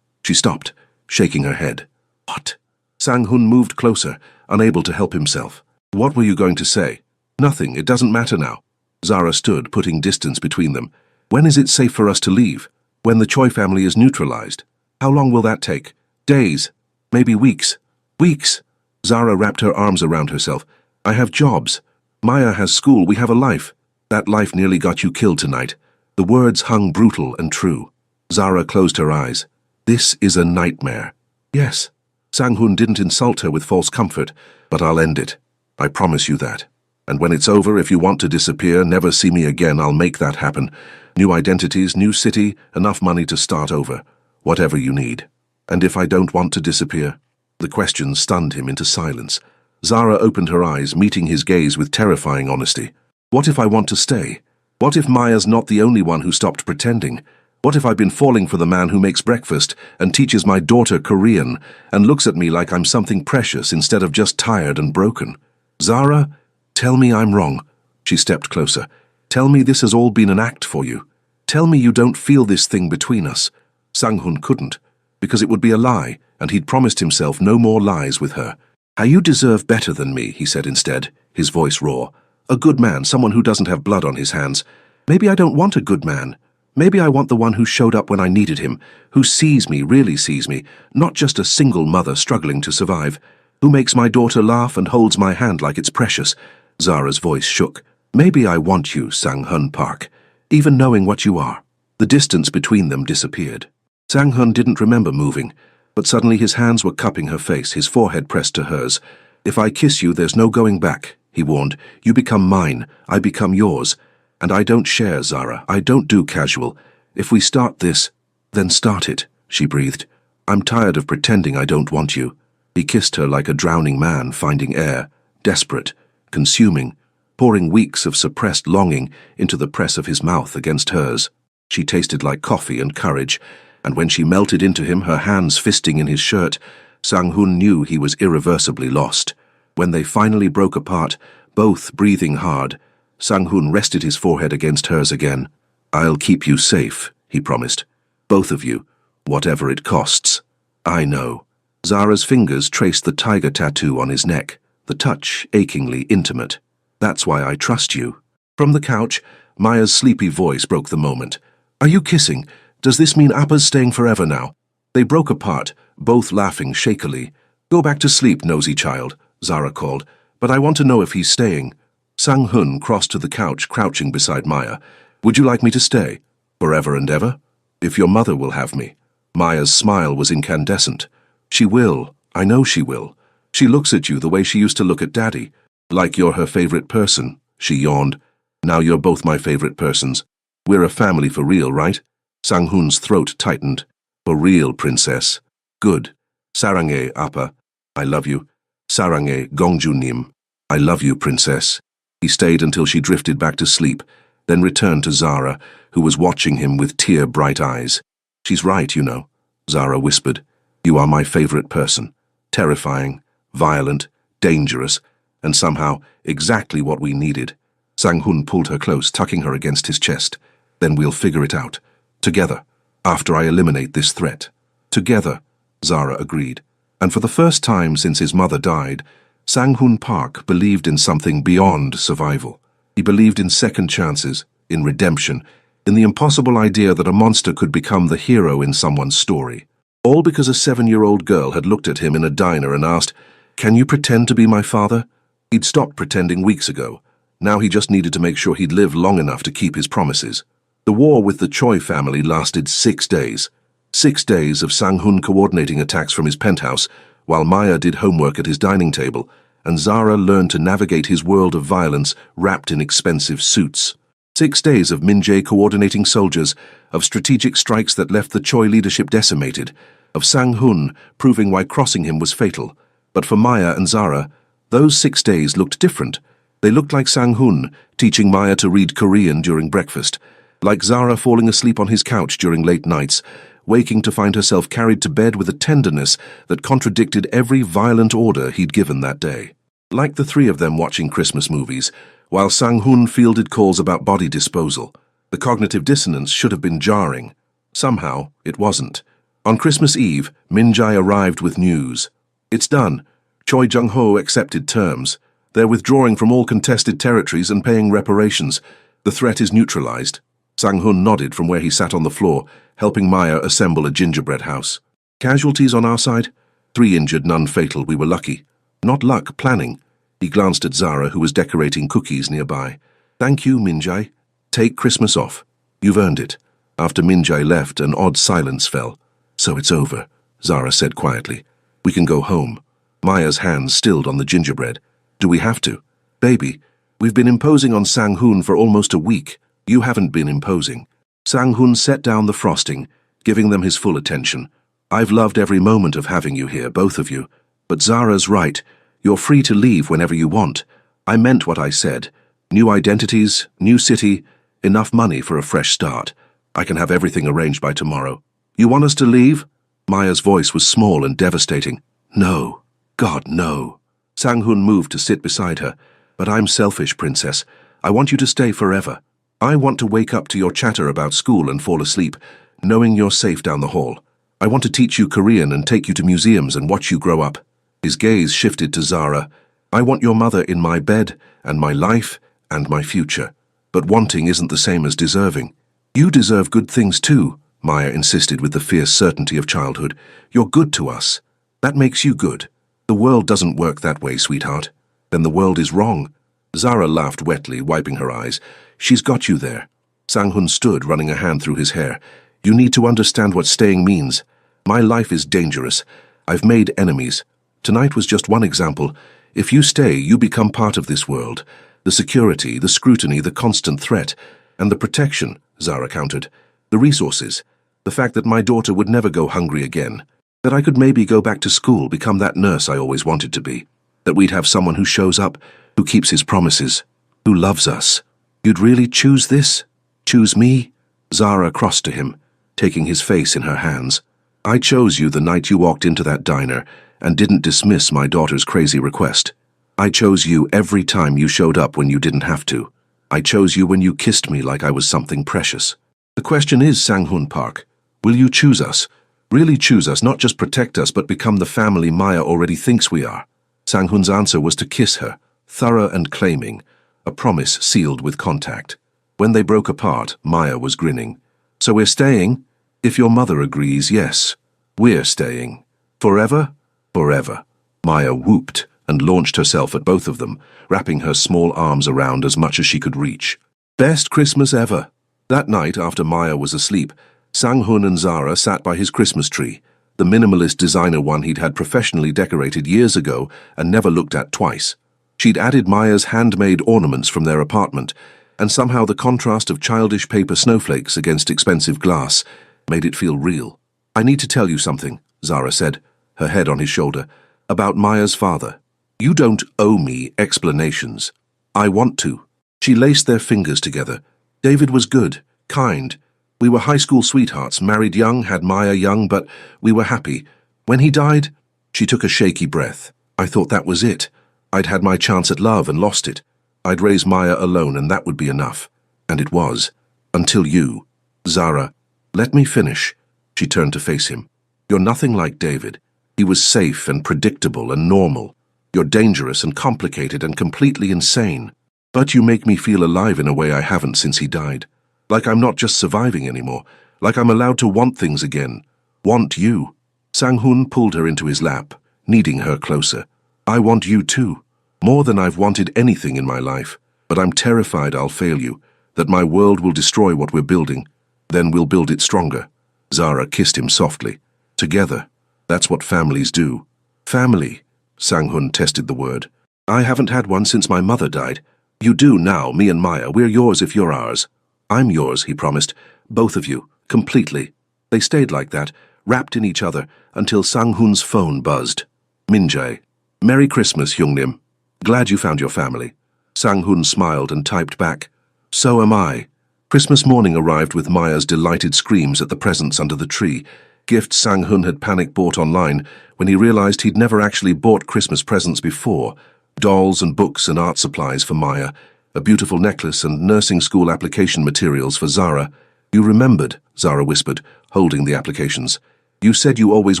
She stopped, shaking her head. What? Sang-hun moved closer, unable to help himself. What were you going to say? Nothing, it doesn't matter now. Zara stood, putting distance between them. When is it safe for us to leave? When the Choi family is neutralized? How long will that take? Days. Maybe weeks. Weeks! Zara wrapped her arms around herself. I have jobs. Maya has school. We have a life. That life nearly got you killed tonight. The words hung brutal and true. Zara closed her eyes. This is a nightmare. Yes. Sang-hun didn't insult her with false comfort, but I'll end it. I promise you that. And when it's over, if you want to disappear, never see me again, I'll make that happen. New identities, new city, enough money to start over. Whatever you need. And if I don't want to disappear? The question stunned him into silence. Zara opened her eyes, meeting his gaze with terrifying honesty. What if I want to stay? What if Maya's not the only one who stopped pretending? What if I've been falling for the man who makes breakfast and teaches my daughter Korean and looks at me like I'm something precious instead of just tired and broken? Zara, tell me I'm wrong. She stepped closer. Tell me this has all been an act for you. Tell me you don't feel this thing between us. Sang-hun couldn't, because it would be a lie, and he'd promised himself no more lies with her. You deserve better than me, he said instead, his voice raw. A good man, someone who doesn't have blood on his hands. Maybe I don't want a good man. Maybe I want the one who showed up when I needed him, who sees me, really sees me, not just a single mother struggling to survive, who makes my daughter laugh and holds my hand like it's precious. Zara's voice shook. Maybe I want you, Sang-hun Park, even knowing what you are. The distance between them disappeared. Sang-hun didn't remember moving, but suddenly his hands were cupping her face, his forehead pressed to hers. If I kiss you, there's no going back, he warned. You become mine, I become yours. And I don't share, Zara. I don't do casual. If we start this, then start it, she breathed. I'm tired of pretending I don't want you. He kissed her like a drowning man finding air, desperate, consuming, pouring weeks of suppressed longing into the press of his mouth against hers. She tasted like coffee and courage, and when she melted into him, her hands fisting in his shirt, Sang-hun knew he was irreversibly lost. When they finally broke apart, both breathing hard, Sang-hun rested his forehead against hers again. I'll keep you safe, he promised. Both of you, whatever it costs. I know. Zara's fingers traced the tiger tattoo on his neck, the touch achingly intimate. That's why I trust you. From the couch, Maya's sleepy voice broke the moment. Are you kissing? Does this mean Appa's staying forever now? They broke apart, both laughing shakily. Go back to sleep, nosy child, Zara called, but I want to know if he's staying. Sang-hun crossed to the couch, crouching beside Maya. Would you like me to stay? Forever and ever? If your mother will have me. Maya's smile was incandescent. She will. I know she will. She looks at you the way she used to look at Daddy. Like you're her favorite person, she yawned. Now you're both my favorite persons. We're a family for real, right? Sang-hun's throat tightened. For real, princess. Good. Sarange, Appa. I love you. Sarange, Gongjunim. I love you, princess. He stayed until she drifted back to sleep, then returned to Zara, who was watching him with tear-bright eyes. She's right, you know, Zara whispered. You are my favorite person. Terrifying, violent, dangerous, and somehow exactly what we needed. Sang-hun pulled her close, tucking her against his chest. Then we'll figure it out. Together, after I eliminate this threat. Together, Zara agreed. And for the first time since his mother died, Sang-hun Park believed in something beyond survival. He believed in second chances, in redemption, in the impossible idea that a monster could become the hero in someone's story. All because a 7-year-old girl had looked at him in a diner and asked, "Can you pretend to be my father?" He'd stopped pretending weeks ago. Now he just needed to make sure he'd lived long enough to keep his promises. The war with the Choi family lasted 6 days. 6 days of Sang-hun coordinating attacks from his penthouse, while Maya did homework at his dining table, and Zara learned to navigate his world of violence wrapped in expensive suits. 6 days of Min-jae coordinating soldiers, of strategic strikes that left the Choi leadership decimated, of Sang-hun proving why crossing him was fatal. But for Maya and Zara, those 6 days looked different. They looked like Sang-hun teaching Maya to read Korean during breakfast, like Zara falling asleep on his couch during late nights, waking to find herself carried to bed with a tenderness that contradicted every violent order he'd given that day. Like the three of them watching Christmas movies, while Sang-hun fielded calls about body disposal. The cognitive dissonance should have been jarring. Somehow, it wasn't. On Christmas Eve, Min-jae arrived with news. It's done. Choi Jung-ho accepted terms. They're withdrawing from all contested territories and paying reparations. The threat is neutralized. Sang-hun nodded from where he sat on the floor, helping Maya assemble a gingerbread house. Casualties on our side? 3 injured, none fatal. We were lucky. Not luck, planning. He glanced at Zara, who was decorating cookies nearby. Thank you, Min-jae. Take Christmas off. You've earned it. After Min-jae left, an odd silence fell. So it's over, Zara said quietly. We can go home. Maya's hands stilled on the gingerbread. Do we have to? Baby, we've been imposing on Sang-hun for almost a week. You haven't been imposing. Sang-hun set down the frosting, giving them his full attention. I've loved every moment of having you here, both of you. But Zara's right. You're free to leave whenever you want. I meant what I said. New identities, new city, enough money for a fresh start. I can have everything arranged by tomorrow. You want us to leave? Maya's voice was small and devastating. No. God, no. Sang-hun moved to sit beside her. But I'm selfish, Princess. I want you to stay forever. I want to wake up to your chatter about school and fall asleep, knowing you're safe down the hall. I want to teach you Korean and take you to museums and watch you grow up. His gaze shifted to Zara. I want your mother in my bed, and my life, and my future. But wanting isn't the same as deserving. You deserve good things too, Maya insisted with the fierce certainty of childhood. You're good to us. That makes you good. The world doesn't work that way, sweetheart. Then the world is wrong. Zara laughed wetly, wiping her eyes. She's got you there. Sang-hun stood, running a hand through his hair. You need to understand what staying means. My life is dangerous. I've made enemies. Tonight was just one example. If you stay, you become part of this world. The security, the scrutiny, the constant threat. And the protection, Zara countered. The resources. The fact that my daughter would never go hungry again. That I could maybe go back to school, become that nurse I always wanted to be. That we'd have someone who shows up, who keeps his promises, who loves us. You'd really choose this? Choose me? Zara crossed to him, taking his face in her hands. I chose you the night you walked into that diner and didn't dismiss my daughter's crazy request. I chose you every time you showed up when you didn't have to. I chose you when you kissed me like I was something precious. The question is, Sang-hun Park, will you choose us? Really choose us, not just protect us, but become the family Maya already thinks we are? Sang-hun's answer was to kiss her, thorough and claiming, a promise sealed with contact. When they broke apart, Maya was grinning. So we're staying? If your mother agrees, yes. We're staying. Forever? Forever. Maya whooped and launched herself at both of them, wrapping her small arms around as much as she could reach. Best Christmas ever. That night, after Maya was asleep, Sang-hun and Zara sat by his Christmas tree, the minimalist designer one he'd had professionally decorated years ago and never looked at twice. She'd added Maya's handmade ornaments from their apartment, and somehow the contrast of childish paper snowflakes against expensive glass made it feel real. I need to tell you something, Zara said, her head on his shoulder, about Maya's father. You don't owe me explanations. I want to. She laced their fingers together. David was good, kind. We were high school sweethearts, married young, had Maya young, but we were happy. When he died, she took a shaky breath. I thought that was it. I'd had my chance at love and lost it. I'd raise Maya alone and that would be enough. And it was. Until you. Zara, let me finish. She turned to face him. You're nothing like David. He was safe and predictable and normal. You're dangerous and complicated and completely insane. But you make me feel alive in a way I haven't since he died. Like I'm not just surviving anymore. Like I'm allowed to want things again. Want you. Sang-hun pulled her into his lap, kneading her closer. I want you too. More than I've wanted anything in my life. But I'm terrified I'll fail you. That my world will destroy what we're building. Then we'll build it stronger. Zara kissed him softly. Together. That's what families do. Family. Sang-hun tested the word. I haven't had one since my mother died. You do now, me and Maya. We're yours if you're ours. I'm yours, he promised. Both of you. Completely. They stayed like that, wrapped in each other, until Sang-hun's phone buzzed. Min-jae. Merry Christmas, Hyungnim. Glad you found your family. Sang-hun smiled and typed back. So am I. Christmas morning arrived with Maya's delighted screams at the presents under the tree. Gifts Sang-hun had panic bought online when he realized he'd never actually bought Christmas presents before. Dolls and books and art supplies for Maya, a beautiful necklace and nursing school application materials for Zara. You remembered, Zara whispered, holding the applications. You said you always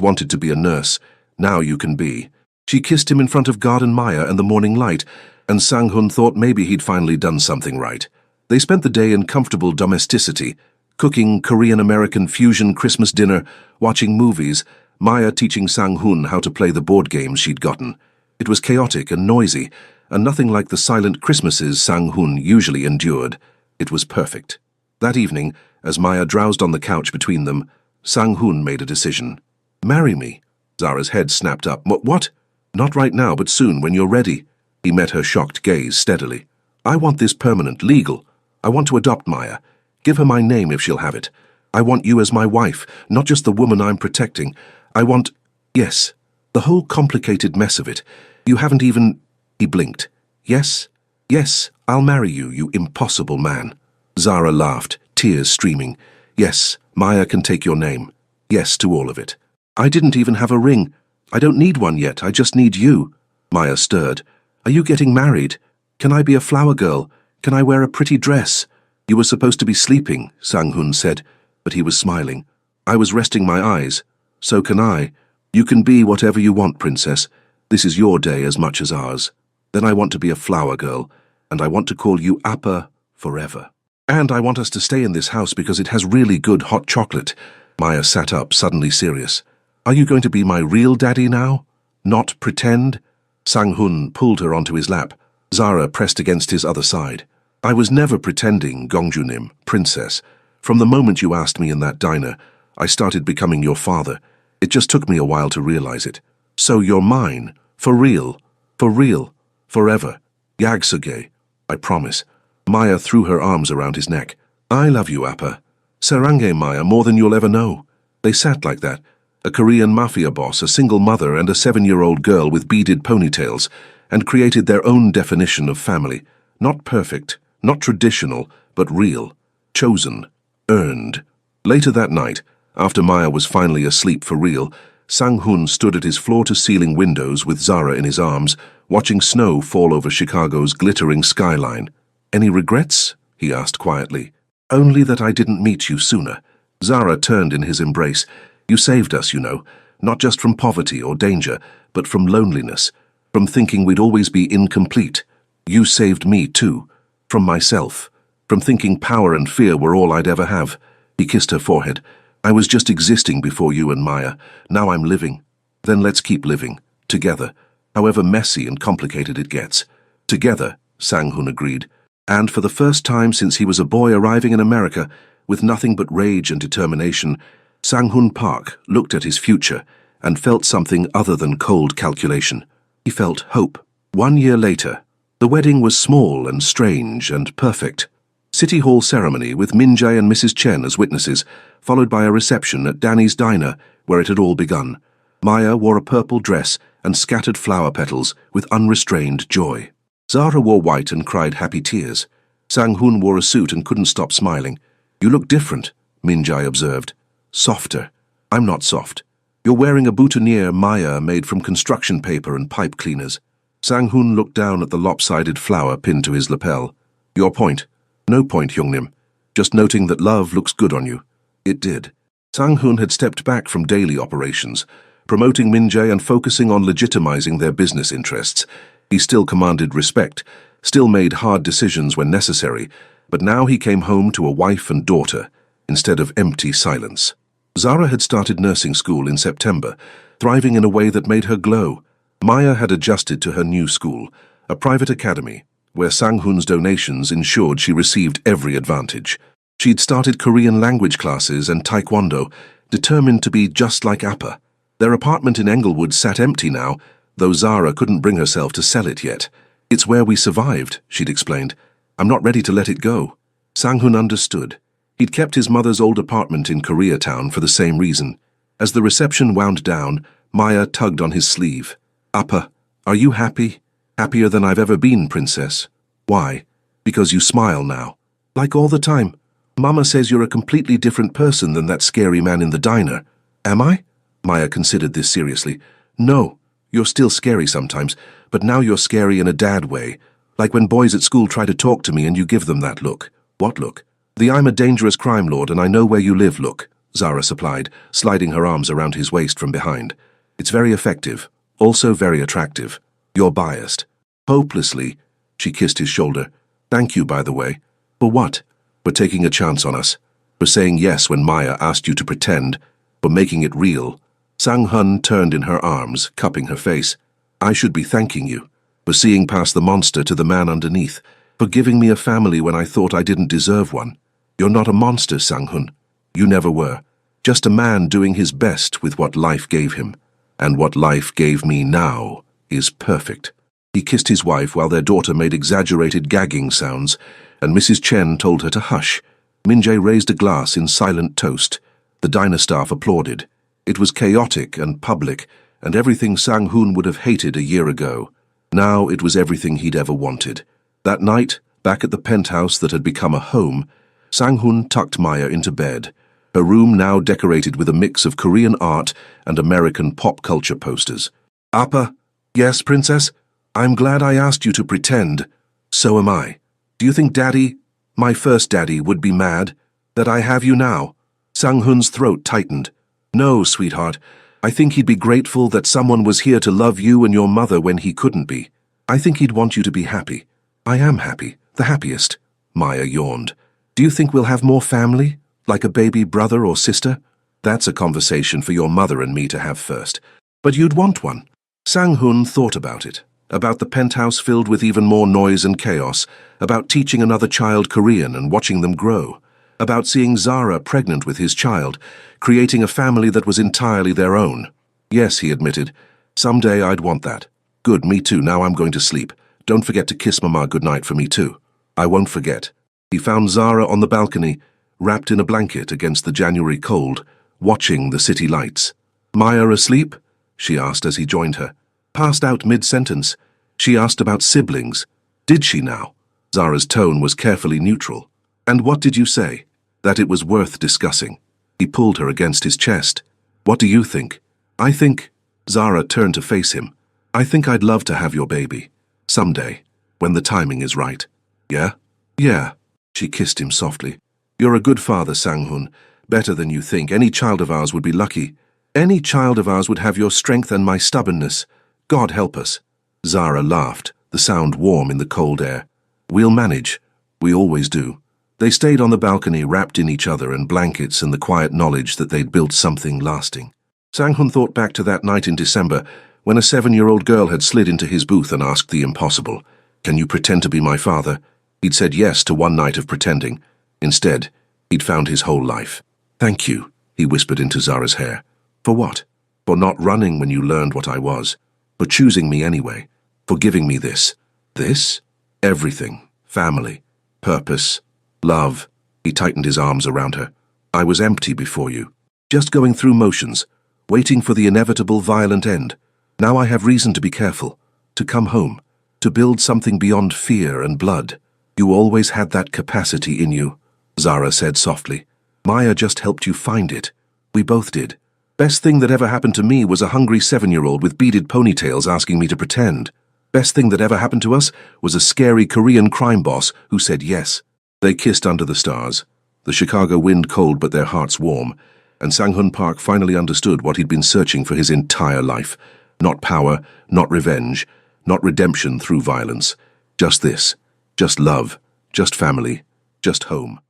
wanted to be a nurse. Now you can be. She kissed him in front of Garden Maya and the morning light, and Sang-hun thought maybe he'd finally done something right. They spent the day in comfortable domesticity, cooking Korean-American fusion Christmas dinner, watching movies, Maya teaching Sang-hun how to play the board games she'd gotten. It was chaotic and noisy, and nothing like the silent Christmases Sang-hun usually endured. It was perfect. That evening, as Maya drowsed on the couch between them, Sang-hun made a decision. Marry me. Zara's head snapped up. What? Not right now, but soon, when you're ready. He met her shocked gaze steadily. I want this permanent, legal. I want to adopt Maya. Give her my name if she'll have it. I want you as my wife, not just the woman I'm protecting. I want... Yes, the whole complicated mess of it. You haven't even... He blinked. Yes, yes, I'll marry you, you impossible man. Zara laughed, tears streaming. Yes, Maya can take your name. Yes to all of it. I didn't even have a ring. I don't need one yet, I just need you. Maya stirred. Are you getting married? Can I be a flower girl? Can I wear a pretty dress? You were supposed to be sleeping, Sang-hun said, but he was smiling. I was resting my eyes. So can I. You can be whatever you want, princess. This is your day as much as ours. Then I want to be a flower girl, and I want to call you Appa forever. And I want us to stay in this house because it has really good hot chocolate. Maya sat up, suddenly serious. Are you going to be my real daddy now? Not pretend? Sang-hun pulled her onto his lap. Zara pressed against his other side. I was never pretending, Gongjunim, princess. From the moment you asked me in that diner, I started becoming your father. It just took me a while to realize it. So you're mine. For real. For real. Forever. Yagsuge. I promise. Maya threw her arms around his neck. I love you, Appa. Sarange Maya, more than you'll ever know. They sat like that. A Korean Mafia boss, a single mother, and a 7-year-old girl with beaded ponytails, and created their own definition of family. Not perfect, not traditional, but real. Chosen. Earned. Later that night, after Maya was finally asleep for real, Sang-hun stood at his floor-to-ceiling windows with Zara in his arms, watching snow fall over Chicago's glittering skyline. Any regrets? He asked quietly. Only that I didn't meet you sooner. Zara turned in his embrace. You saved us, you know, not just from poverty or danger, but from loneliness, from thinking we'd always be incomplete. You saved me, too. From myself. From thinking power and fear were all I'd ever have. He kissed her forehead. I was just existing before you and Maya. Now I'm living. Then let's keep living. Together. However messy and complicated it gets. Together, Sang-hun agreed. And for the first time since he was a boy arriving in America, with nothing but rage and determination, Sang-hun Park looked at his future and felt something other than cold calculation. He felt hope. 1 year later, the wedding was small and strange and perfect. City Hall ceremony with Min-jae and Mrs. Chen as witnesses, followed by a reception at Danny's diner where it had all begun. Maya wore a purple dress and scattered flower petals with unrestrained joy. Zara wore white and cried happy tears. Sang-hun wore a suit and couldn't stop smiling. You look different, Min-jae observed. Softer. I'm not soft. You're wearing a boutonniere Maya made from construction paper and pipe cleaners. Sang-hun looked down at the lopsided flower pinned to his lapel. Your point. No point, Youngnim. Just noting that love looks good on you. It did. Sang-hun had stepped back from daily operations, promoting Min-jae and focusing on legitimizing their business interests. He still commanded respect, still made hard decisions when necessary, but now he came home to a wife and daughter, instead of empty silence. Zara had started nursing school in September, thriving in a way that made her glow. Maya had adjusted to her new school, a private academy, where Sang-hun's donations ensured she received every advantage. She'd started Korean language classes and taekwondo, determined to be just like Appa. Their apartment in Englewood sat empty now, though Zara couldn't bring herself to sell it yet. It's where we survived, she'd explained. I'm not ready to let it go. Sang-hun understood. He'd kept his mother's old apartment in Koreatown for the same reason. As the reception wound down, Maya tugged on his sleeve. Appa, are you happy? Happier than I've ever been, princess. Why? Because you smile now. Like all the time. Mama says you're a completely different person than that scary man in the diner. Am I? Maya considered this seriously. No, you're still scary sometimes, but now you're scary in a dad way. Like when boys at school try to talk to me and you give them that look. What look? The I'm a dangerous crime lord and I know where you live look, Zara supplied, sliding her arms around his waist from behind. It's very effective, also very attractive. You're biased. Hopelessly, she kissed his shoulder. Thank you, by the way. For what? For taking a chance on us. For saying yes when Maya asked you to pretend. For making it real. Sang-hun turned in her arms, cupping her face. I should be thanking you. For seeing past the monster to the man underneath. For giving me a family when I thought I didn't deserve one. You're not a monster, Sang-hun. You never were. Just a man doing his best with what life gave him. And what life gave me now is perfect. He kissed his wife while their daughter made exaggerated gagging sounds, and Mrs. Chen told her to hush. Min-jae raised a glass in silent toast. The diner staff applauded. It was chaotic and public, and everything Sang-hun would have hated a year ago. Now it was everything he'd ever wanted. That night, back at the penthouse that had become a home, Sang-hun tucked Maya into bed, her room now decorated with a mix of Korean art and American pop culture posters. "Appa?" "Yes, Princess? I'm glad I asked you to pretend." "So am I. Do you think Daddy, my first daddy, would be mad that I have you now?" Sang-hun's throat tightened. "No, sweetheart. I think he'd be grateful that someone was here to love you and your mother when he couldn't be. I think he'd want you to be happy." "I am happy, the happiest." Maya yawned. "Do you think we'll have more family, like a baby brother or sister?" "That's a conversation for your mother and me to have first." "But you'd want one." Sang-hun thought about it, about the penthouse filled with even more noise and chaos, about teaching another child Korean and watching them grow, about seeing Zara pregnant with his child, creating a family that was entirely their own. "Yes," he admitted, "someday I'd want that." "Good, me too. Now I'm going to sleep. Don't forget to kiss Mama goodnight for me too." "I won't forget." He found Zara on the balcony, wrapped in a blanket against the January cold, watching the city lights. "Maya asleep?" she asked as he joined her. "Passed out mid-sentence. She asked about siblings." "Did she now?" Zara's tone was carefully neutral. "And what did you say?" "That it was worth discussing." He pulled her against his chest. "What do you think?" "I think—" Zara turned to face him. "I think I'd love to have your baby. Someday, when the timing is right." "Yeah?" "Yeah." She kissed him softly. "You're a good father, Sang-hun. Better than you think. Any child of ours would be lucky. Any child of ours would have your strength and my stubbornness. God help us." Zara laughed, the sound warm in the cold air. "We'll manage. We always do." They stayed on the balcony, wrapped in each other and blankets and the quiet knowledge that they'd built something lasting. Sang-hun thought back to that night in December when a 7-year-old girl had slid into his booth and asked the impossible. "Can you pretend to be my father?" He'd said yes to one night of pretending. Instead, he'd found his whole life. "Thank you," he whispered into Zara's hair. "For what?" "For not running when you learned what I was. For choosing me anyway. For giving me this." "This?" "Everything. Family. Purpose. Love." He tightened his arms around her. "I was empty before you. Just going through motions, waiting for the inevitable violent end. Now I have reason to be careful, to come home, to build something beyond fear and blood." "You always had that capacity in you," Zara said softly. "Maya just helped you find it. We both did. Best thing that ever happened to me was a hungry 7-year-old with beaded ponytails asking me to pretend. Best thing that ever happened to us was a scary Korean crime boss who said yes." They kissed under the stars, the Chicago wind cold but their hearts warm, and Sang-hun Park finally understood what he'd been searching for his entire life. Not power, not revenge, not redemption through violence. Just this. Just love. Just family. Just home.